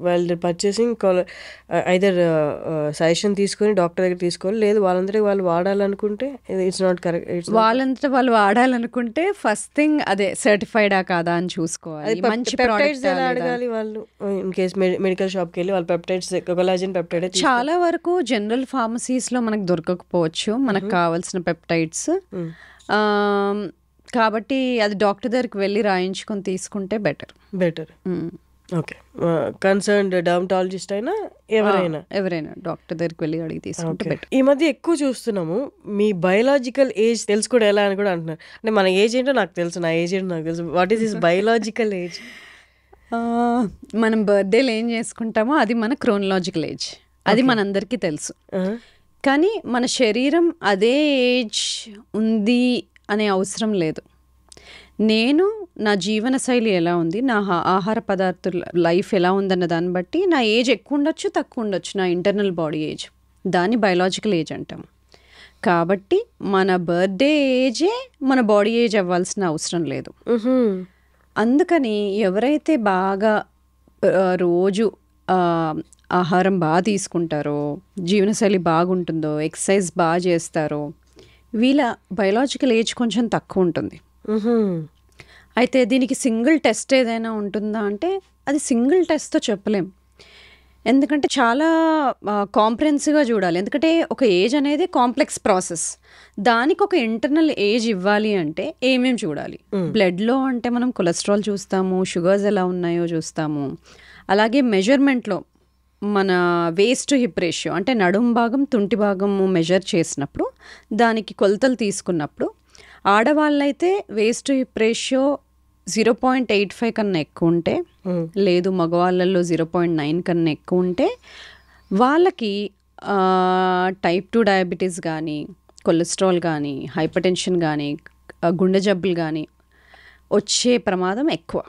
వాళ్ళు పర్చేసింగ్ ఐదర్ సజెషన్ తీసుకొని డాక్టర్ దగ్గర తీసుకోవాలి, లేదు వాళ్ళందరికీ వాళ్ళు వాడాలనుకుంటే ఇట్స్ నాట్ కరెక్ట్. వాళ్ళంతా వాళ్ళు వాడాలనుకుంటే ఫస్ట్ థింగ్ అదే సర్టిఫైడా కాదా అని చూసుకోవాలి. మంచి పెప్టైడ్స్ ఎలా అడగాలి వాళ్ళు ఇన్ కేస్ మెడికల్ షాప్కి వెళ్ళి వాళ్ళు పెప్టైడ్స్ కొలాజన్ పెప్టైడ్ చాలా వరకు జనరల్ ఫార్మసీస్లో మనకు దొరకకపోవచ్చు మనకు కావాల్సిన పెప్టైడ్స్. కాబట్టి అది డాక్టర్ దగ్గరికి వెళ్ళి రాయించుకొని తీసుకుంటే బెటర్. ఓకే. కన్సర్న్డ్ డర్మటాలజిస్ట్ అయినా ఎవరైనా డాక్టర్ దగ్గరికి వెళ్ళి అడిగి తీసుకుంటే బెటర్. ఈ మధ్య ఎక్కువ చూస్తున్నాము మీ బయలాజికల్ ఏజ్ తెలుసుకోవడం ఎలా అని కూడా అంటున్నారు. అంటే మన ఏజ్ ఏంటో నాకు తెలుసు, నా ఏజ్ ఏంటో నాకు తెలుసు. What is this biological age? మనం బర్త్డేలు ఏం చేసుకుంటామో అది మన క్రోనలాజికల్ ఏజ్, అది మనందరికీ తెలుసు. కానీ మన శరీరం అదే ఏజ్ ఉంది అనే అవసరం లేదు. నేను నా జీవన శైలి ఎలా ఉంది, నా ఆహార పదార్థాల లైఫ్ ఎలా ఉందన్న దాన్ని బట్టి నా ఏజ్ ఎక్కువ ఉండొచ్చు తక్కువ ఉండొచ్చు, నా ఇంటర్నల్ బాడీ ఏజ్, దాన్ని బయలాజికల్ ఏజ్ అంటాం. కాబట్టి మన బర్త్డే ఏజే మన బాడీ ఏజ్ అవ్వాల్సిన అవసరం లేదు. అందుకని ఎవరైతే బాగా రోజు ఆహారం బాగా తీసుకుంటారో, జీవనశైలి బాగుంటుందో, ఎక్సర్సైజ్ బాగా చేస్తారో, వీళ్ళ బయలాజికల్ ఏజ్ కొంచెం తక్కువ ఉంటుంది. అయితే దీనికి సింగిల్ టెస్ట్ ఏదైనా ఉంటుందా అంటే అది సింగిల్ టెస్ట్తో చెప్పలేం. ఎందుకంటే చాలా కాంప్రహెన్సివ్గా చూడాలి. ఎందుకంటే ఒక ఏజ్ అనేది కాంప్లెక్స్ ప్రాసెస్. దానికి ఒక ఇంటర్నల్ ఏజ్ ఇవ్వాలి అంటే ఏమేమి చూడాలి? బ్లడ్లో అంటే మనం కొలెస్ట్రాల్ చూస్తాము, షుగర్స్ ఎలా ఉన్నాయో చూస్తాము. అలాగే మెజర్మెంట్లో మన వేస్ట్ టు హిప్ రేషియో అంటే నడుం భాగం తుంటి భాగము మెజర్ చేసినప్పుడు దానికి కొలతలు తీసుకున్నప్పుడు ఆడవాళ్ళైతే వేస్ట్ టు హిప్ రేషియో 0.85 కన్నా ఎక్కువ ఉంటే, లేదు మగవాళ్ళల్లో 0.9 కన్నా ఎక్కువ ఉంటే వాళ్ళకి టైప్ 2 డయాబెటీస్ కానీ, కొలెస్ట్రాల్ కానీ, హైపర్ టెన్షన్ కానీ, గుండె జబ్బులు కానీ వచ్చే ప్రమాదం ఎక్కువ.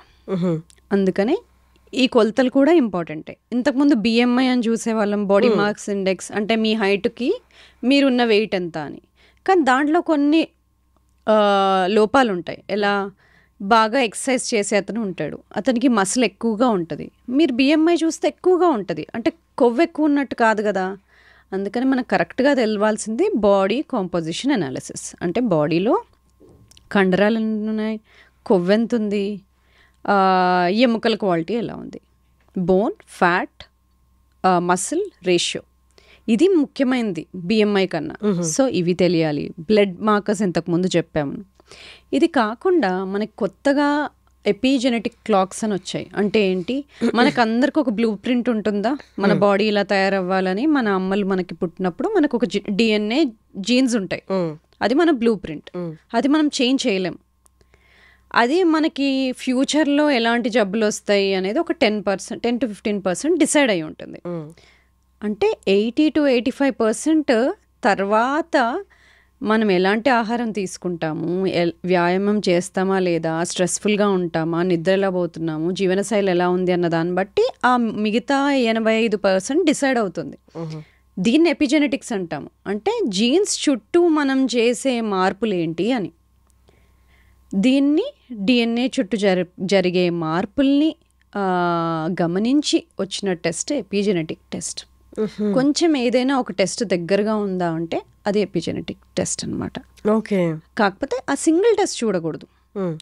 అందుకనే ఈ కొలతలు కూడా ఇంపార్టెంటే. ఇంతకుముందు బిఎంఐ అని చూసేవాళ్ళం, బాడీ మాస్ ఇండెక్స్, అంటే మీ హైట్కి మీరున్న వెయిట్ ఎంత అని. కానీ దాంట్లో కొన్ని లోపాలు ఉంటాయి. ఎలా? బాగా ఎక్సర్సైజ్ చేసే అతను ఉంటాడు, అతనికి మసిల్ ఎక్కువగా ఉంటుంది, మీరు బిఎంఐ చూస్తే ఎక్కువగా ఉంటుంది, అంటే కొవ్వు ఎక్కువ ఉన్నట్టు కాదు కదా. అందుకని మనకు కరెక్ట్గా తెలవాల్సింది బాడీ కాంపోజిషన్ అనాలిసిస్. అంటే బాడీలో కండరాలు ఎన్ని ఉన్నాయి, కొవ్వు ఎంత ఉంది, ఎముకల క్వాలిటీ ఎలా ఉంది, బోన్, ఫ్యాట్, మసిల్ రేషియో, ఇది ముఖ్యమైనది బిఎంఐ కన్నా. సో ఇవి తెలియాలి. బ్లడ్ మార్కర్స్ ఇంతకుముందు చెప్పాము. ఇది కాకుండా మనకి కొత్తగా ఎపిజెనెటిక్ క్లాక్స్ అని వచ్చాయి. అంటే ఏంటి, మనకు అందరికి ఒక బ్లూ ప్రింట్ ఉంటుందా, మన బాడీ ఇలా తయారవ్వాలని. మన అమ్మలు మనకి పుట్టినప్పుడు మనకు ఒక డిఎన్ఏ జీన్స్ ఉంటాయి, అది మన బ్లూ ప్రింట్, అది మనం చేంజ్ చేయలేం. అది మనకి ఫ్యూచర్లో ఎలాంటి జబ్బులు వస్తాయి అనేది ఒక 10 to 15% డిసైడ్ అయి ఉంటుంది. అంటే 80 to 85% తర్వాత మనం ఎలాంటి ఆహారం తీసుకుంటాము, వ్యాయామం చేస్తామా లేదా, స్ట్రెస్ఫుల్గా ఉంటామా, నిద్ర ఎలా పోతున్నాము, జీవనశైలి ఎలా ఉంది అన్న దాన్ని బట్టి ఆ మిగతా 85% డిసైడ్ అవుతుంది. దీన్ని ఎపిజెనెటిక్స్ అంటాము. అంటే జీన్స్ చుట్టూ మనం చేసే మార్పులు ఏంటి అని. దీన్ని డిఎన్ఏ చుట్టూ జరిగే మార్పుల్ని గమనించి వచ్చిన టెస్ట్ ఎపిజెనెటిక్ టెస్ట్. కొంచెం ఏదైనా ఒక టెస్ట్ దగ్గరగా ఉందా అంటే అది ఎపిజెనెటిక్ టెస్ట్ అనమాట. ఓకే. కాకపోతే ఆ సింగిల్ టెస్ట్ చూడకూడదు.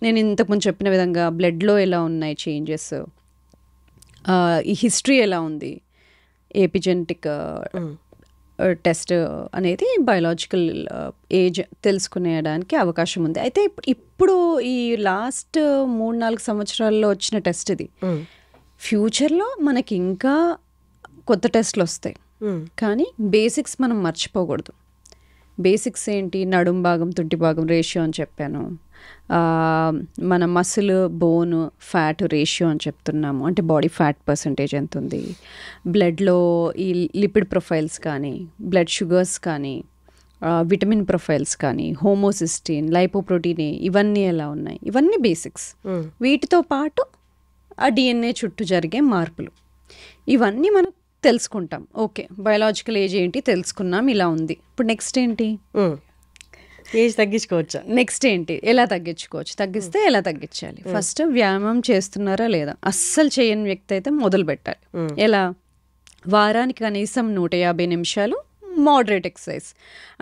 నేను ఇంతకుముందు చెప్పిన విధంగా బ్లడ్లో ఎలా ఉన్నాయి చేంజెస్, ఈ హిస్టరీ ఎలా ఉంది, ఎపిజెనెటిక్ టెస్ట్ అనేది బయలాజికల్ ఏజ్ తెలుసుకునేడానికి అవకాశం ఉంది. అయితే ఇప్పుడు ఈ లాస్ట్ 3-4 సంవత్సరాల్లో వచ్చిన టెస్ట్ ఇది. ఫ్యూచర్లో మనకి ఇంకా కొత్త టెస్ట్లు వస్తాయి, కానీ బేసిక్స్ మనం మర్చిపోకూడదు. బేసిక్స్ ఏంటి, నడుం భాగం తుంటి భాగం రేషియో అని చెప్పాను, మన మసిల్ బోన్ ఫ్యాట్ రేషియో అని చెప్తున్నాము, అంటే బాడీ ఫ్యాట్ పర్సంటేజ్ ఎంత ఉంది, బ్లడ్లో ఈ లిపిడ్ ప్రొఫైల్స్ కానీ, బ్లడ్ షుగర్స్ కానీ, విటమిన్ ప్రొఫైల్స్ కానీ, హోమోసిస్టిన్, లైపోప్రోటీన్, ఇవన్నీ ఎలా ఉన్నాయి, ఇవన్నీ బేసిక్స్. వీటితో పాటు ఆ డిఎన్ఏ చుట్టూ జరిగే మార్పులు, ఇవన్నీ మనం తెలుసుకుంటాం. ఓకే, బయలాజికల్ ఏజ్ ఏంటి తెలుసుకున్నాం, ఇలా ఉంది. ఇప్పుడు నెక్స్ట్ ఏంటి, ఏజ్ తగ్గించుకోవచ్చా? నెక్స్ట్ ఏంటి, ఎలా తగ్గించుకోవచ్చు, తగ్గిస్తే ఎలా తగ్గించాలి? ఫస్ట్ వ్యాయామం చేస్తున్నారా లేదా, అస్సలు చేయని వ్యక్తి అయితే మొదలు పెట్టాలి. ఎలా, వారానికి కనీసం 150 నిమిషాలు మోడరేట్ ఎక్సర్సైజ్,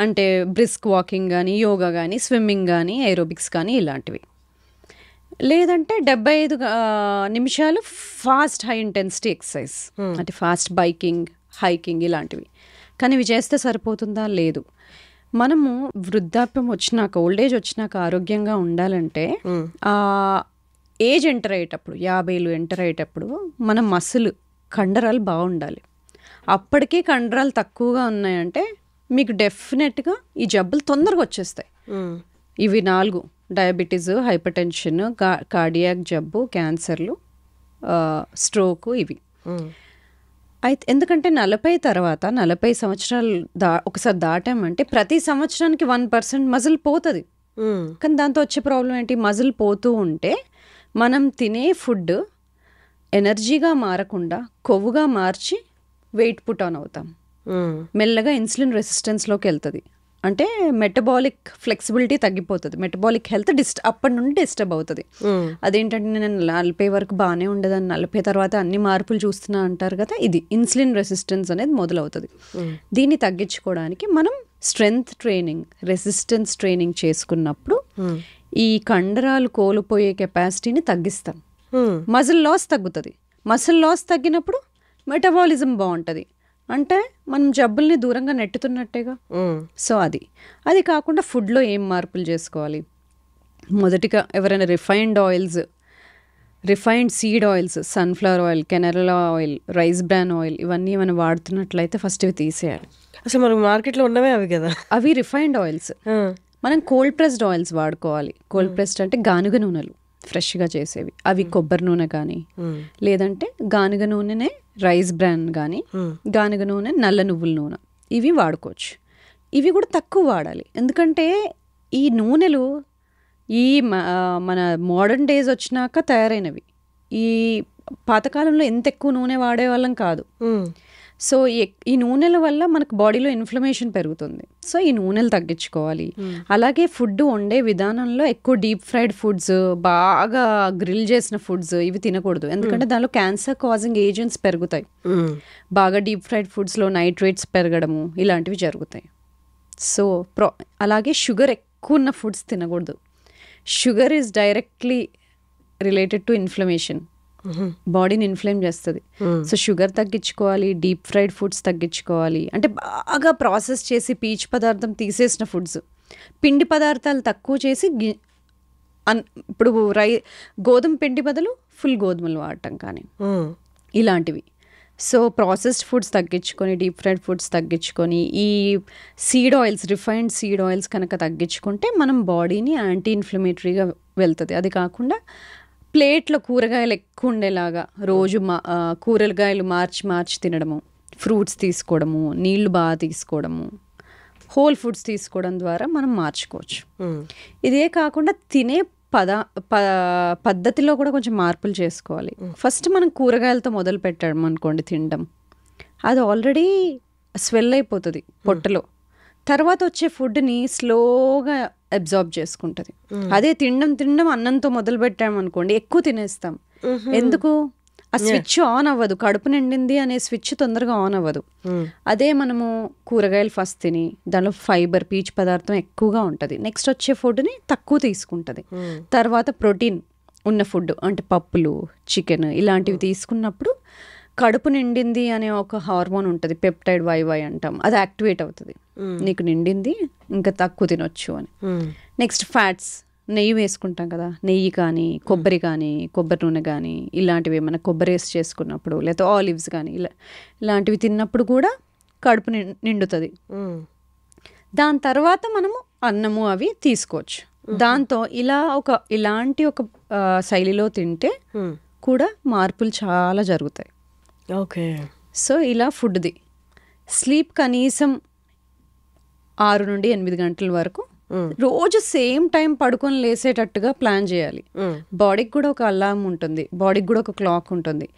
అంటే బ్రిస్క్ వాకింగ్ కానీ, యోగా కానీ, స్విమ్మింగ్ కానీ, ఏరోబిక్స్ కానీ ఇలాంటివి. లేదంటే 75 నిమిషాలు ఫాస్ట్ హై ఇంటెన్సిటీ ఎక్సర్సైజ్, అంటే ఫాస్ట్ బైకింగ్, హైకింగ్ ఇలాంటివి. కానీ ఇవి చేస్తే సరిపోతుందా? లేదు. మనము వృద్ధాప్యం వచ్చినాక, ఓల్డ్ ఏజ్ వచ్చినాక ఆరోగ్యంగా ఉండాలంటే ఆ ఏజ్ ఎంటర్ అయ్యేటప్పుడు, 50 ఎంటర్ అయ్యేటప్పుడు మన మసిల్ కండరాలు బాగుండాలి. అప్పటికీ కండరాలు తక్కువగా ఉన్నాయంటే మీకు డెఫినెట్గా ఈ జబ్బులు తొందరగా వచ్చేస్తాయి. ఇవి 4: డయాబెటీస్, హైపర్ టెన్షన్, కార్డియాక్ జబ్బు, క్యాన్సర్లు, స్ట్రోకు. ఇవి అయితే ఎందుకంటే 40 తర్వాత 40 సంవత్సరాలు ఒకసారి దాటామంటే ప్రతి సంవత్సరానికి 1% మజిల్ పోతుంది. కానీ దాంతో వచ్చే ప్రాబ్లం ఏంటి, మజిల్ పోతూ ఉంటే మనం తినే ఫుడ్ ఎనర్జీగా మారకుండా కొవ్వుగా మార్చి వెయిట్ పుట్ ఆన్ అవుతాం. మెల్లగా ఇన్సులిన్ రెసిస్టెన్స్లోకి వెళ్తుంది. అంటే మెటబాలిక్ ఫ్లెక్సిబిలిటీ తగ్గిపోతుంది, మెటబాలిక్ హెల్త్ అప్పటి నుండి డిస్టర్బ్ అవుతుంది. అదేంటంటే నేను 40 వరకు బాగానే ఉండదని 40 తర్వాత అన్ని మార్పులు చూస్తున్నా అంటారు కదా, ఇది ఇన్సులిన్ రెసిస్టెన్స్ అనేది మొదలవుతుంది. దీన్ని తగ్గించుకోవడానికి మనం స్ట్రెంగ్త్ ట్రైనింగ్, రెసిస్టెన్స్ ట్రైనింగ్ చేసుకున్నప్పుడు ఈ కండరాలు కోల్పోయే కెపాసిటీని తగ్గిస్తాం. మజిల్ లాస్ తగ్గుతుంది. మజిల్ లాస్ తగ్గినప్పుడు మెటబాలిజం బాగుంటుంది, అంటే మనం జబ్బుల్ని దూరంగా నెట్టుతున్నట్టేగా. సో అది కాకుండా ఫుడ్లో ఏం మార్పులు చేసుకోవాలి? మొదటిగా ఎవరైనా refined seed oils, sunflower oil, canola oil, rice bran oil, ఇవన్నీ మనం వాడుతున్నట్లయితే ఫస్ట్ ఇవి తీసేయాలి. అసలు మనకు మార్కెట్లో ఉన్నవే అవి కదా, అవి రిఫైన్డ్ ఆయిల్స్. మనం కోల్డ్ ప్రెస్డ్ ఆయిల్స్ వాడుకోవాలి. కోల్డ్ ప్రెస్డ్ అంటే గానుగ నూనెలు, ఫ్రెష్గా చేసేవి. అవి కొబ్బరి నూనె కానీ, లేదంటే గానుగ నూనెనే రైస్ బ్రాన్ కానీ, గానుగ నూనె, నల్ల నువ్వుల నూనె, ఇవి వాడుకోవచ్చు. ఇవి కూడా తక్కువ వాడాలి, ఎందుకంటే ఈ నూనెలు ఈ మన మోడర్న్ డేస్ వచ్చినాక తయారైనవి. ఈ పాతకాలంలో ఎంత ఎక్కువ నూనె వాడేవాళ్ళం కాదు. సో ఈ నూనెల వల్ల మనకు బాడీలో ఇన్ఫ్లమేషన్ పెరుగుతుంది. సో ఈ నూనెలు తగ్గించుకోవాలి. అలాగే ఫుడ్ వండే విధానంలో ఎక్కువ డీప్ ఫ్రైడ్ ఫుడ్స్, బాగా గ్రిల్ చేసిన ఫుడ్స్ ఇవి తినకూడదు, ఎందుకంటే దానిలో క్యాన్సర్ కాజింగ్ ఏజెంట్స్ పెరుగుతాయి. బాగా డీప్ ఫ్రైడ్ ఫుడ్స్లో నైట్రేట్స్ పెరగడము ఇలాంటివి జరుగుతాయి. సో అలాగే షుగర్ ఎక్కువ ఉన్న ఫుడ్స్ తినకూడదు. Sugar is directly related to inflammation, బాడీని ఇన్ఫ్లేమ్ చేస్తుంది. సో షుగర్ తగ్గించుకోవాలి, డీప్ ఫ్రైడ్ ఫుడ్స్ తగ్గించుకోవాలి, అంటే బాగా ప్రాసెస్ చేసి పీచు పదార్థం తీసేసిన ఫుడ్స్, పిండి పదార్థాలు తక్కువ చేసి, ఇప్పుడు గోధుమ పిండి బదులు ఫుల్ గోధుమలు వాడటం కానీ ఇలాంటివి. సో ప్రాసెస్డ్ ఫుడ్స్ తగ్గించుకొని, డీప్ ఫ్రైడ్ ఫుడ్స్ తగ్గించుకొని, ఈ seed oils, refined seed oils కనుక తగ్గించుకుంటే మనం బాడీని యాంటీ ఇన్ఫ్లమేటరీగా వెళ్తుంది. అది కాకుండా ప్లేట్లో కూరగాయలు ఎక్కువ ఉండేలాగా రోజు కూరగాయలు మార్చి తినడము, ఫ్రూట్స్ తీసుకోవడము, నీళ్లు బాగా తీసుకోవడము, హోల్ ఫుడ్స్ తీసుకోవడం ద్వారా మనం మార్చుకోవచ్చు. ఇదే కాకుండా తినే పద్ధతిలో కూడా కొంచెం మార్పులు చేసుకోవాలి. ఫస్ట్ మనం కూరగాయలతో మొదలు పెట్టాం అనుకోండి తినడం, అది ఆల్రెడీ స్వెల్ అయిపోతుంది పొట్టలో. తర్వాత వచ్చే ఫుడ్ని స్లోగా అబ్జార్బ్ చేసుకుంటుంది. అదే తినడం అన్నంతో మొదలు పెట్టామనుకోండి ఎక్కువ తినేస్తాం. ఎందుకు? ఆ స్విచ్ ఆన్ అవ్వదు, కడుపు నిండింది అనే స్విచ్ తొందరగా ఆన్ అవ్వదు. అదే మనము కూరగాయలు ఫస్ట్ తిని దానిలో ఫైబర్, పీచు పదార్థం ఎక్కువగా ఉంటుంది, నెక్స్ట్ వచ్చే ఫుడ్ని తక్కువ తీసుకుంటుంది. తర్వాత ప్రోటీన్ ఉన్న ఫుడ్ అంటే పప్పులు, చికెన్ ఇలాంటివి తీసుకున్నప్పుడు కడుపు నిండింది అనే ఒక హార్మోన్ ఉంటుంది, పెప్టైడ్ వైవై అంటాం, అది యాక్టివేట్ అవుతుంది. నీకు నిండింది, ఇంకా తక్కువ తినొచ్చు అని. నెక్స్ట్ ఫ్యాట్స్, నెయ్యి వేసుకుంటాం కదా, నెయ్యి కానీ కొబ్బరి నూనె కానీ ఇలాంటివి ఏమైనా కొబ్బరి వేసి చేసుకున్నప్పుడు, లేకపోతే ఆలివ్స్ కానీ ఇలాంటివి తిన్నప్పుడు కూడా కడుపు నిండుతుంది. దాని తర్వాత మనము అన్నము అవి తీసుకోవచ్చు. దాంతో ఇలాంటి ఒక శైలిలో తింటే కూడా మార్పులు చాలా జరుగుతాయి. ఓకే. సో ఇలా ఫుడ్ది. స్లీప్ కనీసం 6 నుండి 8 గంటల వరకు రోజు సేమ్ టైం పడుకొని లేసేటట్టుగా ప్లాన్ చేయాలి. బాడీకి కూడా ఒక అలారం ఉంటుంది, బాడీకి కూడా ఒక క్లాక్ ఉంటుంది.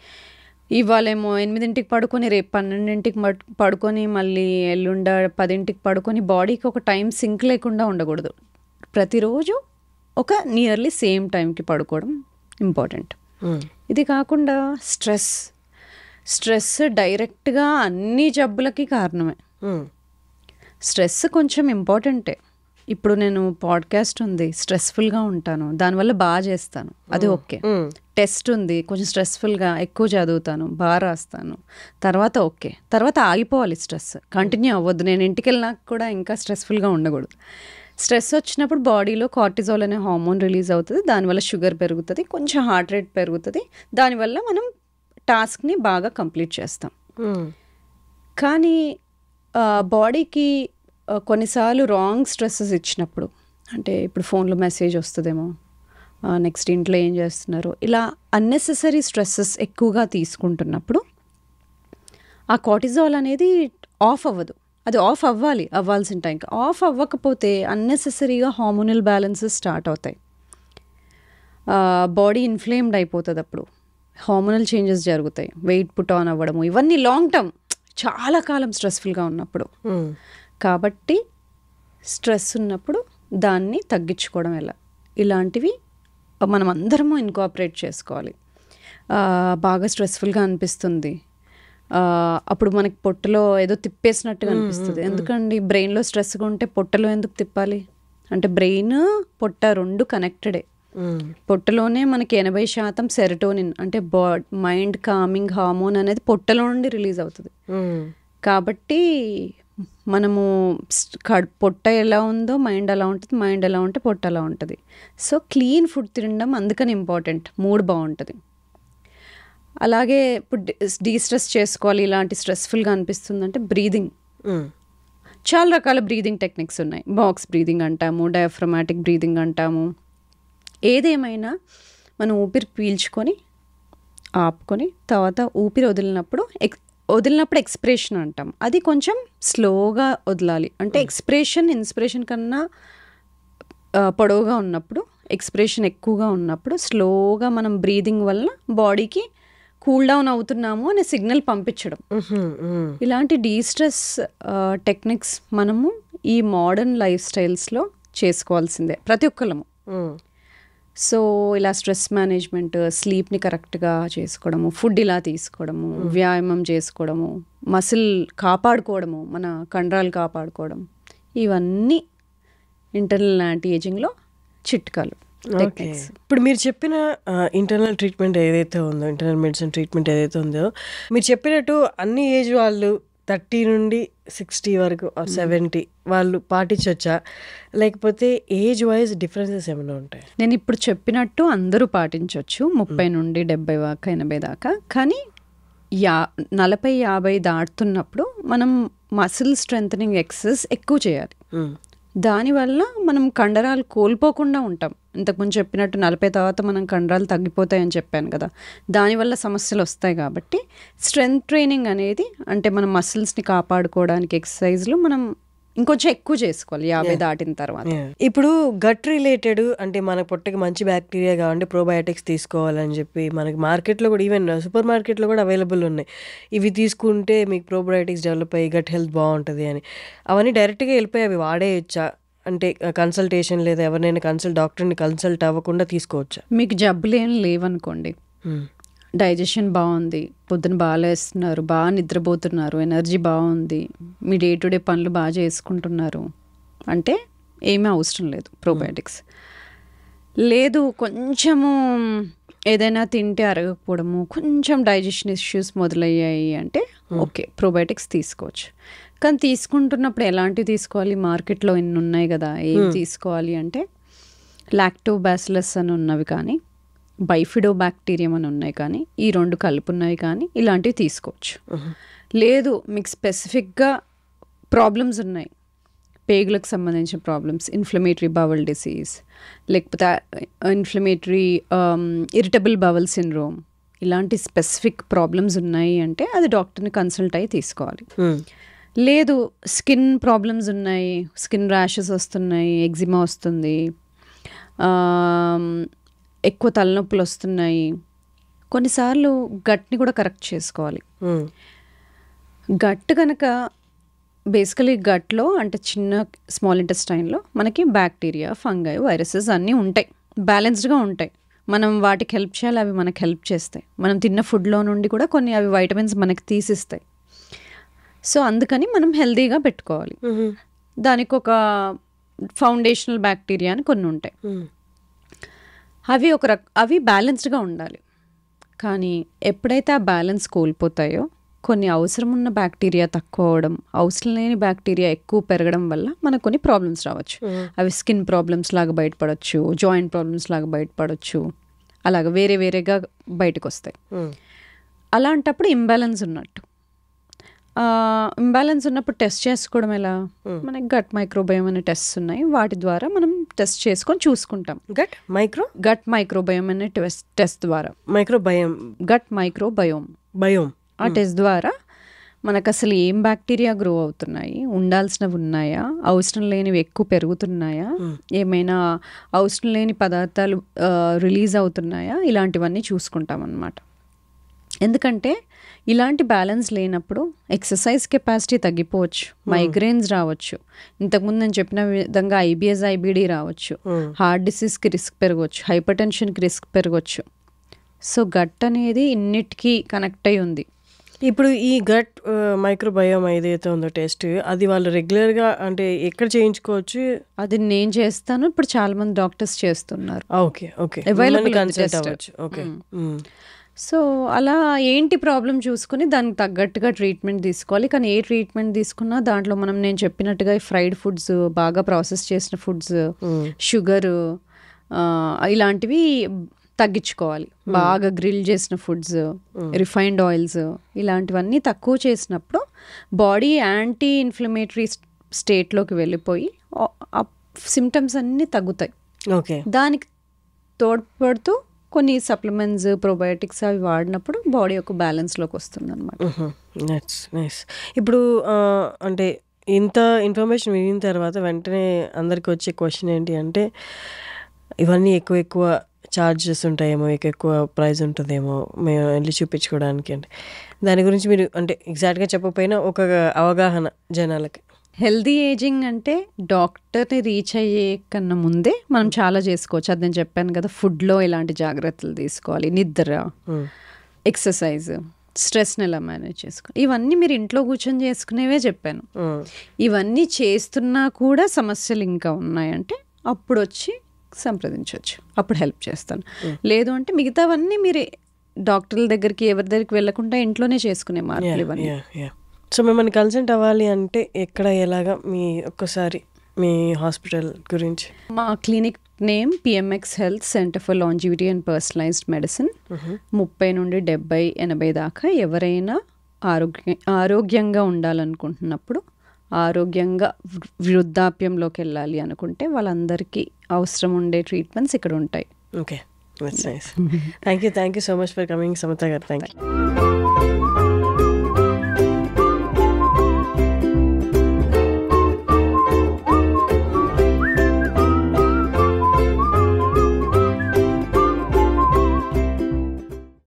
ఇవాళేమో 8ంటికి పడుకొని రేపు 12ంటికి పడుకొని మళ్ళీ ఎల్లుండ 10ంటికి పడుకొని బాడీకి ఒక టైం సింక్ లేకుండా ఉండకూడదు. ప్రతిరోజు ఒక నియర్లీ సేమ్ టైంకి పడుకోవడం ఇంపార్టెంట్. ఇది కాకుండా స్ట్రెస్ డైరెక్ట్గా అన్ని జబ్బులకి కారణమే. స్ట్రెస్ కొంచెం ఇంపార్టెంటే. ఇప్పుడు నేను పాడ్కాస్ట్ ఉంది, స్ట్రెస్ఫుల్గా ఉంటాను, దానివల్ల బాగా చేస్తాను, అది ఓకే. టెస్ట్ ఉంది, కొంచెం స్ట్రెస్ఫుల్గా ఎక్కువ చదువుతాను, బాగా రాస్తాను, తర్వాత ఓకే. తర్వాత ఆగిపోవాలి, స్ట్రెస్ కంటిన్యూ అవ్వద్దు. నేను ఇంటికి వెళ్ళినాక కూడా ఇంకా స్ట్రెస్ఫుల్గా ఉండకూడదు. స్ట్రెస్ వచ్చినప్పుడు బాడీలో కార్టిజాల్ అనే హార్మోన్ రిలీజ్ అవుతుంది, దానివల్ల షుగర్ పెరుగుతుంది, కొంచెం హార్ట్ రేట్ పెరుగుతుంది, దానివల్ల మనం టాస్క్ని బాగా కంప్లీట్ చేస్తాం. కానీ బాడీకి కొన్నిసార్లు రాంగ్ స్ట్రెస్సెస్ ఇచ్చినప్పుడు, అంటే ఇప్పుడు ఫోన్లో మెసేజ్ వస్తుందేమో, నెక్స్ట్ ఇంట్లో ఏం చేస్తున్నారు, ఇలా అన్నెసెసరీ స్ట్రెస్సెస్ ఎక్కువగా తీసుకుంటున్నప్పుడు ఆ కార్టిజాల్ అనేది ఆఫ్ అవ్వదు. అది ఆఫ్ అవ్వాల్సిన టైంకి ఆఫ్ అవ్వకపోతే అన్నెసెసరీగా హార్మోనల్ బ్యాలెన్సెస్ స్టార్ట్ అవుతాయి. బాడీ ఇన్ఫ్లేమ్డ్ అయిపోతుంది, అప్పుడు హార్మోనల్ చేంజెస్ జరుగుతాయి, వెయిట్ పుట్ ఆన్ అవ్వడము, ఇవన్నీ లాంగ్ టర్మ్, చాలా కాలం స్ట్రెస్ఫుల్గా ఉన్నప్పుడు. కాబట్టి స్ట్రెస్ ఉన్నప్పుడు దాన్ని తగ్గించుకోవడం ఎలా, ఇలాంటివి మనం అందరము ఇన్కార్పొరేట్ చేసుకోవాలి. బాగా స్ట్రెస్ఫుల్గా అనిపిస్తుంది, అప్పుడు మనకి పొట్టలో ఏదో తిప్పేసినట్టుగా అనిపిస్తుంది. ఎందుకండి బ్రెయిన్లో స్ట్రెస్గా ఉంటే పొట్టలో ఎందుకు తిప్పాలి? అంటే బ్రెయిన్ పొట్ట రెండు కనెక్టెడే. పొట్టలోనే మనకి 80% సెరటోనిన్ అంటే మైండ్ కామింగ్ హార్మోన్ అనేది పొట్టలో నుండి రిలీజ్ అవుతుంది. కాబట్టి మనము పొట్ట ఎలా ఉందో మైండ్ అలా ఉంటుంది, మైండ్ ఎలా ఉంటే పొట్ట అలా ఉంటుంది. సో క్లీన్ ఫుడ్ తినడం అందుకని ఇంపార్టెంట్, మూడ్ బాగుంటుంది. అలాగే ఇప్పుడు డీస్ట్రెస్ చేసుకోవాలి, ఇలాంటి స్ట్రెస్ఫుల్గా అనిపిస్తుందంటే బ్రీదింగ్, చాలా రకాల బ్రీదింగ్ టెక్నిక్స్ ఉన్నాయి. బాక్స్ బ్రీదింగ్ అంటాము, డయాఫ్రమాటిక్ బ్రీదింగ్ అంటాము. ఏదేమైనా మనం ఊపిరి పీల్చుకొని ఆపుకొని తర్వాత ఊపిరి వదిలినప్పుడు ఎక్స్ప్రెషన్ అంటాం. అది కొంచెం స్లోగా వదలాలి. అంటే ఇన్స్పిరేషన్ కన్నా పొడవుగా ఉన్నప్పుడు, ఎక్స్ప్రెషన్ ఎక్కువగా ఉన్నప్పుడు స్లోగా మనం బ్రీదింగ్ వల్ల బాడీకి కూల్ డౌన్ అవుతున్నాము అనే సిగ్నల్ పంపించడం. ఇలాంటి డీస్ట్రెస్ టెక్నిక్స్ మనము ఈ మోడర్న్ లైఫ్ స్టైల్స్లో చేసుకోవాల్సిందే ప్రతి ఒక్కళ్ళము. సో ఇలా స్ట్రెస్ మేనేజ్మెంట్, స్లీప్ని కరెక్ట్గా చేసుకోవడము, ఫుడ్ ఇలా తీసుకోవడము, వ్యాయామం చేసుకోవడము, మసిల్ కాపాడుకోవడము, మన కండరాలు కాపాడుకోవడం, ఇవన్నీ ఇంటర్నల్ యాంటీ ఏజింగ్లో చిట్కాలు. ఇప్పుడు మీరు చెప్పిన ఇంటర్నల్ ట్రీట్మెంట్ ఏదైతే ఉందో, ఇంటర్నల్ మెడిసిన్ ట్రీట్మెంట్ ఏదైతే ఉందో, మీరు చెప్పినట్టు అన్ని ఏజ్ వాళ్ళు 30 నుండి 60 వరకు 70 వాళ్ళు పాటించవచ్చా, లేకపోతే ఏజ్ వైజ్ డిఫరెన్సెస్ ఏమైనా ఉంటాయి? నేను ఇప్పుడు చెప్పినట్టు అందరూ పాటించవచ్చు, 30 నుండి 70 దాకా 80 దాకా. కానీ 40-50 దాటుతున్నప్పుడు మనం మసిల్ స్ట్రెంథనింగ్ ఎక్సర్సైజ్ ఎక్కువ చేయాలి. దానివల్ల మనం కండరాలు కోల్పోకుండా ఉంటాం. ఇంతకుముందు చెప్పినట్టు 40 తర్వాత మనం కండరాలు తగ్గిపోతాయని చెప్పాను కదా, దానివల్ల సమస్యలు వస్తాయి. కాబట్టి స్ట్రెంగ్త్ ట్రైనింగ్ అనేది, అంటే మన మసిల్స్ని కాపాడుకోవడానికి ఎక్సర్సైజ్లు మనం ఇంకొంచెం ఎక్కువ చేసుకోవాలి 50 దాటిన తర్వాత. ఇప్పుడు గట్ రిలేటెడ్, అంటే మన పొట్టకి మంచి బ్యాక్టీరియా కావాలంటే ప్రోబయోటిక్స్ తీసుకోవాలని చెప్పి మనకి మార్కెట్లో కూడా, ఈవెన్ సూపర్ మార్కెట్లో కూడా అవైలబుల్ ఉన్నాయి. ఇవి తీసుకుంటే మీకు ప్రోబయోటిక్స్ డెవలప్ అయ్యి గట్ హెల్త్ బాగుంటుంది అని. అవన్నీ డైరెక్ట్గా వెళ్ళిపోయి అవి వాడేయచ్చా? అంటే కన్సల్టేషన్ లేదా ఎవరినైనా డాక్టర్ని కన్సల్ట్ అవ్వకుండా తీసుకోవచ్చా? మీకు జబ్బులు ఏం లేవనుకోండి, డైజెషన్ బాగుంది, పొద్దున బాగా లేస్తున్నారు, బాగా నిద్రపోతున్నారు, ఎనర్జీ బాగుంది, మీ డే టు డే పనులు బాగా చేసుకుంటున్నారు అంటే ఏమీ అవసరం లేదు ప్రోబయోటిక్స్. లేదు కొంచెము ఏదైనా తింటే అరగకపోవడము, కొంచెం డైజెషన్ ఇష్యూస్ మొదలయ్యాయి అంటే ఓకే, ప్రోబయోటిక్స్ తీసుకోవచ్చు. కానీ తీసుకుంటున్నప్పుడు ఎలాంటివి తీసుకోవాలి? మార్కెట్లో ఎన్ని ఉన్నాయి కదా, ఏం తీసుకోవాలి అంటే లాక్టోబాసిలస్ అని ఉన్నవి కానీ, బైఫిడో బ్యాక్టీరియం అని ఉన్నాయి కానీ, ఈ 2 కలిపి ఉన్నాయి కానీ ఇలాంటివి తీసుకోవచ్చు. లేదు మీకు స్పెసిఫిక్గా ప్రాబ్లమ్స్ ఉన్నాయి, పేగులకు సంబంధించిన ప్రాబ్లమ్స్, ఇన్ఫ్లమేటరీ బవల్ డిసీజ్, లేకపోతే ఇరిటబుల్ బవల్ సిండ్రోమ్, ఇలాంటి స్పెసిఫిక్ ప్రాబ్లమ్స్ ఉన్నాయి అంటే అది డాక్టర్ని కన్సల్ట్ అయ్యి తీసుకోవాలి. లేదు స్కిన్ ప్రాబ్లమ్స్ ఉన్నాయి, స్కిన్ ర్యాషెస్ వస్తున్నాయి, ఎగ్జిమా వస్తుంది, ఎక్కువ తలనొప్పులు వస్తున్నాయి, కొన్నిసార్లు గట్ని కూడా కరెక్ట్ చేసుకోవాలి. గట్ కనుక బేసికలీ గట్లో అంటే చిన్న స్మాల్ ఇంటెస్టైన్లో మనకి బ్యాక్టీరియా, ఫంగై, వైరసెస్ అన్నీ ఉంటాయి, బ్యాలెన్స్డ్గా ఉంటాయి. మనం వాటికి హెల్ప్ చేయాలి, అవి మనకి హెల్ప్ చేస్తాయి. మనం తిన్న ఫుడ్లో నుండి కూడా కొన్ని అవి వైటమిన్స్ మనకి తీసిస్తాయి. సో అందుకని మనం హెల్తీగా పెట్టుకోవాలి. దానికి ఒక ఫౌండేషనల్ బ్యాక్టీరియా అని కొన్ని ఉంటాయి. అవి బ్యాలెన్స్డ్గా ఉండాలి. కానీ ఎప్పుడైతే ఆ బ్యాలెన్స్ కోల్పోతాయో కొన్ని అవసరం ఉన్న బ్యాక్టీరియా తక్కువ అవడం, అవసరం లేని బ్యాక్టీరియా ఎక్కువ పెరగడం వల్ల మనకు కొన్ని ప్రాబ్లమ్స్ రావచ్చు. అవి స్కిన్ ప్రాబ్లమ్స్ లాగా బయటపడవచ్చు, జాయింట్ ప్రాబ్లమ్స్ లాగా బయటపడవచ్చు, అలాగ వేరే వేరేగా బయటకు వస్తాయి. అలాంటప్పుడు ఇంబ్యాలెన్స్ ఉన్నట్టు. ఇంబ్యాలెన్స్ ఉన్నప్పుడు టెస్ట్ చేసుకోవడం ఎలా? మనకి గట్ మైక్రోబయోమ్ అనే టెస్ట్ ఉన్నాయి, వాటి ద్వారా మనం టెస్ట్ చేసుకొని చూసుకుంటాం. గట్ మైక్రోబయోమ్ అనే టెస్ట్ ద్వారా గట్ మైక్రోబయోమ్ ఆ టెస్ట్ ద్వారా మనకు అసలు ఏం బ్యాక్టీరియా గ్రో అవుతున్నాయి, ఉండాల్సినవి ఉన్నాయా, అవసరం లేనివి ఎక్కువ పెరుగుతున్నాయా, ఏమైనా అవసరం లేని పదార్థాలు రిలీజ్ అవుతున్నాయా, ఇలాంటివన్నీ చూసుకుంటాం అన్నమాట. ఎందుకంటే ఇలాంటి బ్యాలెన్స్ లేనప్పుడు ఎక్సర్సైజ్ కెపాసిటీ తగ్గిపోవచ్చు, మైగ్రేన్స్ రావచ్చు, ఇంతకుముందు నేను చెప్పిన విధంగా IBS, IBD రావచ్చు, హార్ట్ డిసీజ్కి రిస్క్ పెరగవచ్చు, హైపర్ టెన్షన్కి రిస్క్ పెరగవచ్చు. సో గట్ అనేది ఇన్నిటికీ కనెక్ట్ అయి ఉంది. ఇప్పుడు ఈ గట్ మైక్రోబయోమ్ ఏదైతే ఉందో టెస్ట్, అది వాళ్ళు రెగ్యులర్గా అంటే ఎక్కడ చేయించుకోవచ్చు? అది నేను చేస్తాను, ఇప్పుడు చాలా మంది డాక్టర్స్ చేస్తున్నారు. సో అలా ఏంటి ప్రాబ్లం చూసుకుని దానికి తగ్గట్టుగా ట్రీట్మెంట్ తీసుకోవాలి. కానీ ఏ ట్రీట్మెంట్ తీసుకున్నా దాంట్లో నేను చెప్పినట్టుగా ఫ్రైడ్ ఫుడ్స్, బాగా ప్రాసెస్ చేసిన ఫుడ్స్, షుగర్ ఇలాంటివి తగ్గించుకోవాలి. బాగా గ్రిల్ చేసిన ఫుడ్స్, రిఫైన్డ్ ఆయిల్స్ ఇలాంటివన్నీ తక్కువ చేసినప్పుడు బాడీ యాంటీ ఇన్ఫ్లమేటరీ స్టేట్లోకి వెళ్ళిపోయి సిమ్టమ్స్ అన్నీ తగ్గుతాయి. దానికి తోడ్పడుతూ కొన్ని సప్లిమెంట్స్, ప్రోబయోటిక్స్ అవి వాడినప్పుడు బాడీ ఒక బ్యాలెన్స్లోకి వస్తుంది అనమాట. ఇప్పుడు అంటే ఇంత ఇన్ఫర్మేషన్ వినిన తర్వాత వెంటనే అందరికి వచ్చే క్వశ్చన్ ఏంటి అంటే, ఇవన్నీ ఎక్కువ ఛార్జెస్ ఉంటాయేమో, ఎక్కువ ప్రైస్ ఉంటుందేమో మేము వెళ్ళి చూపించుకోవడానికి, అంటే దాని గురించి మీరు అంటే ఎగ్జాక్ట్గా చెప్పకపోయినా ఒక అవగాహన జనాలకి. హెల్దీ ఏజింగ్ అంటే డాక్టర్ని రీచ్ అయ్యే కన్నా ముందే మనం చాలా చేసుకోవచ్చు. అది నేను చెప్పాను కదా, ఫుడ్లో ఎలాంటి జాగ్రత్తలు తీసుకోవాలి, నిద్ర, ఎక్సర్సైజ్, స్ట్రెస్ని ఎలా మేనేజ్ చేసుకోవాలి, ఇవన్నీ మీరు ఇంట్లో కూర్చొని చేసుకునేవే చెప్పాను. ఇవన్నీ చేస్తున్నా కూడా సమస్యలు ఇంకా ఉన్నాయంటే అప్పుడు వచ్చి సంప్రదించవచ్చు, అప్పుడు హెల్ప్ చేస్తాను. లేదు అంటే మిగతావన్నీ మీరు డాక్టర్ల దగ్గరికి ఎవరి దగ్గరికి వెళ్ళకుండా ఇంట్లోనే చేసుకునే మార్పులు ఇవన్నీ. సో మిమ్మల్ని కన్సల్ట్ అవ్వాలి అంటే ఎక్కడ, ఎలాగా, మీ ఒక్కసారి మీ హాస్పిటల్ గురించి? మా clinic name PMX health centre for longevity and personalised medicine. 30 నుండి 70, 80 దాకా ఎవరైనా ఆరోగ్యంగా ఉండాలనుకుంటున్నప్పుడు, ఆరోగ్యంగా వృద్ధాప్యంలోకి వెళ్ళాలి అనుకుంటే వాళ్ళందరికీ అవసరం ఉండే ట్రీట్మెంట్స్ ఇక్కడ ఉంటాయి. Okay, that's nice. Thank you so much for coming Samatha గారు. Thank you.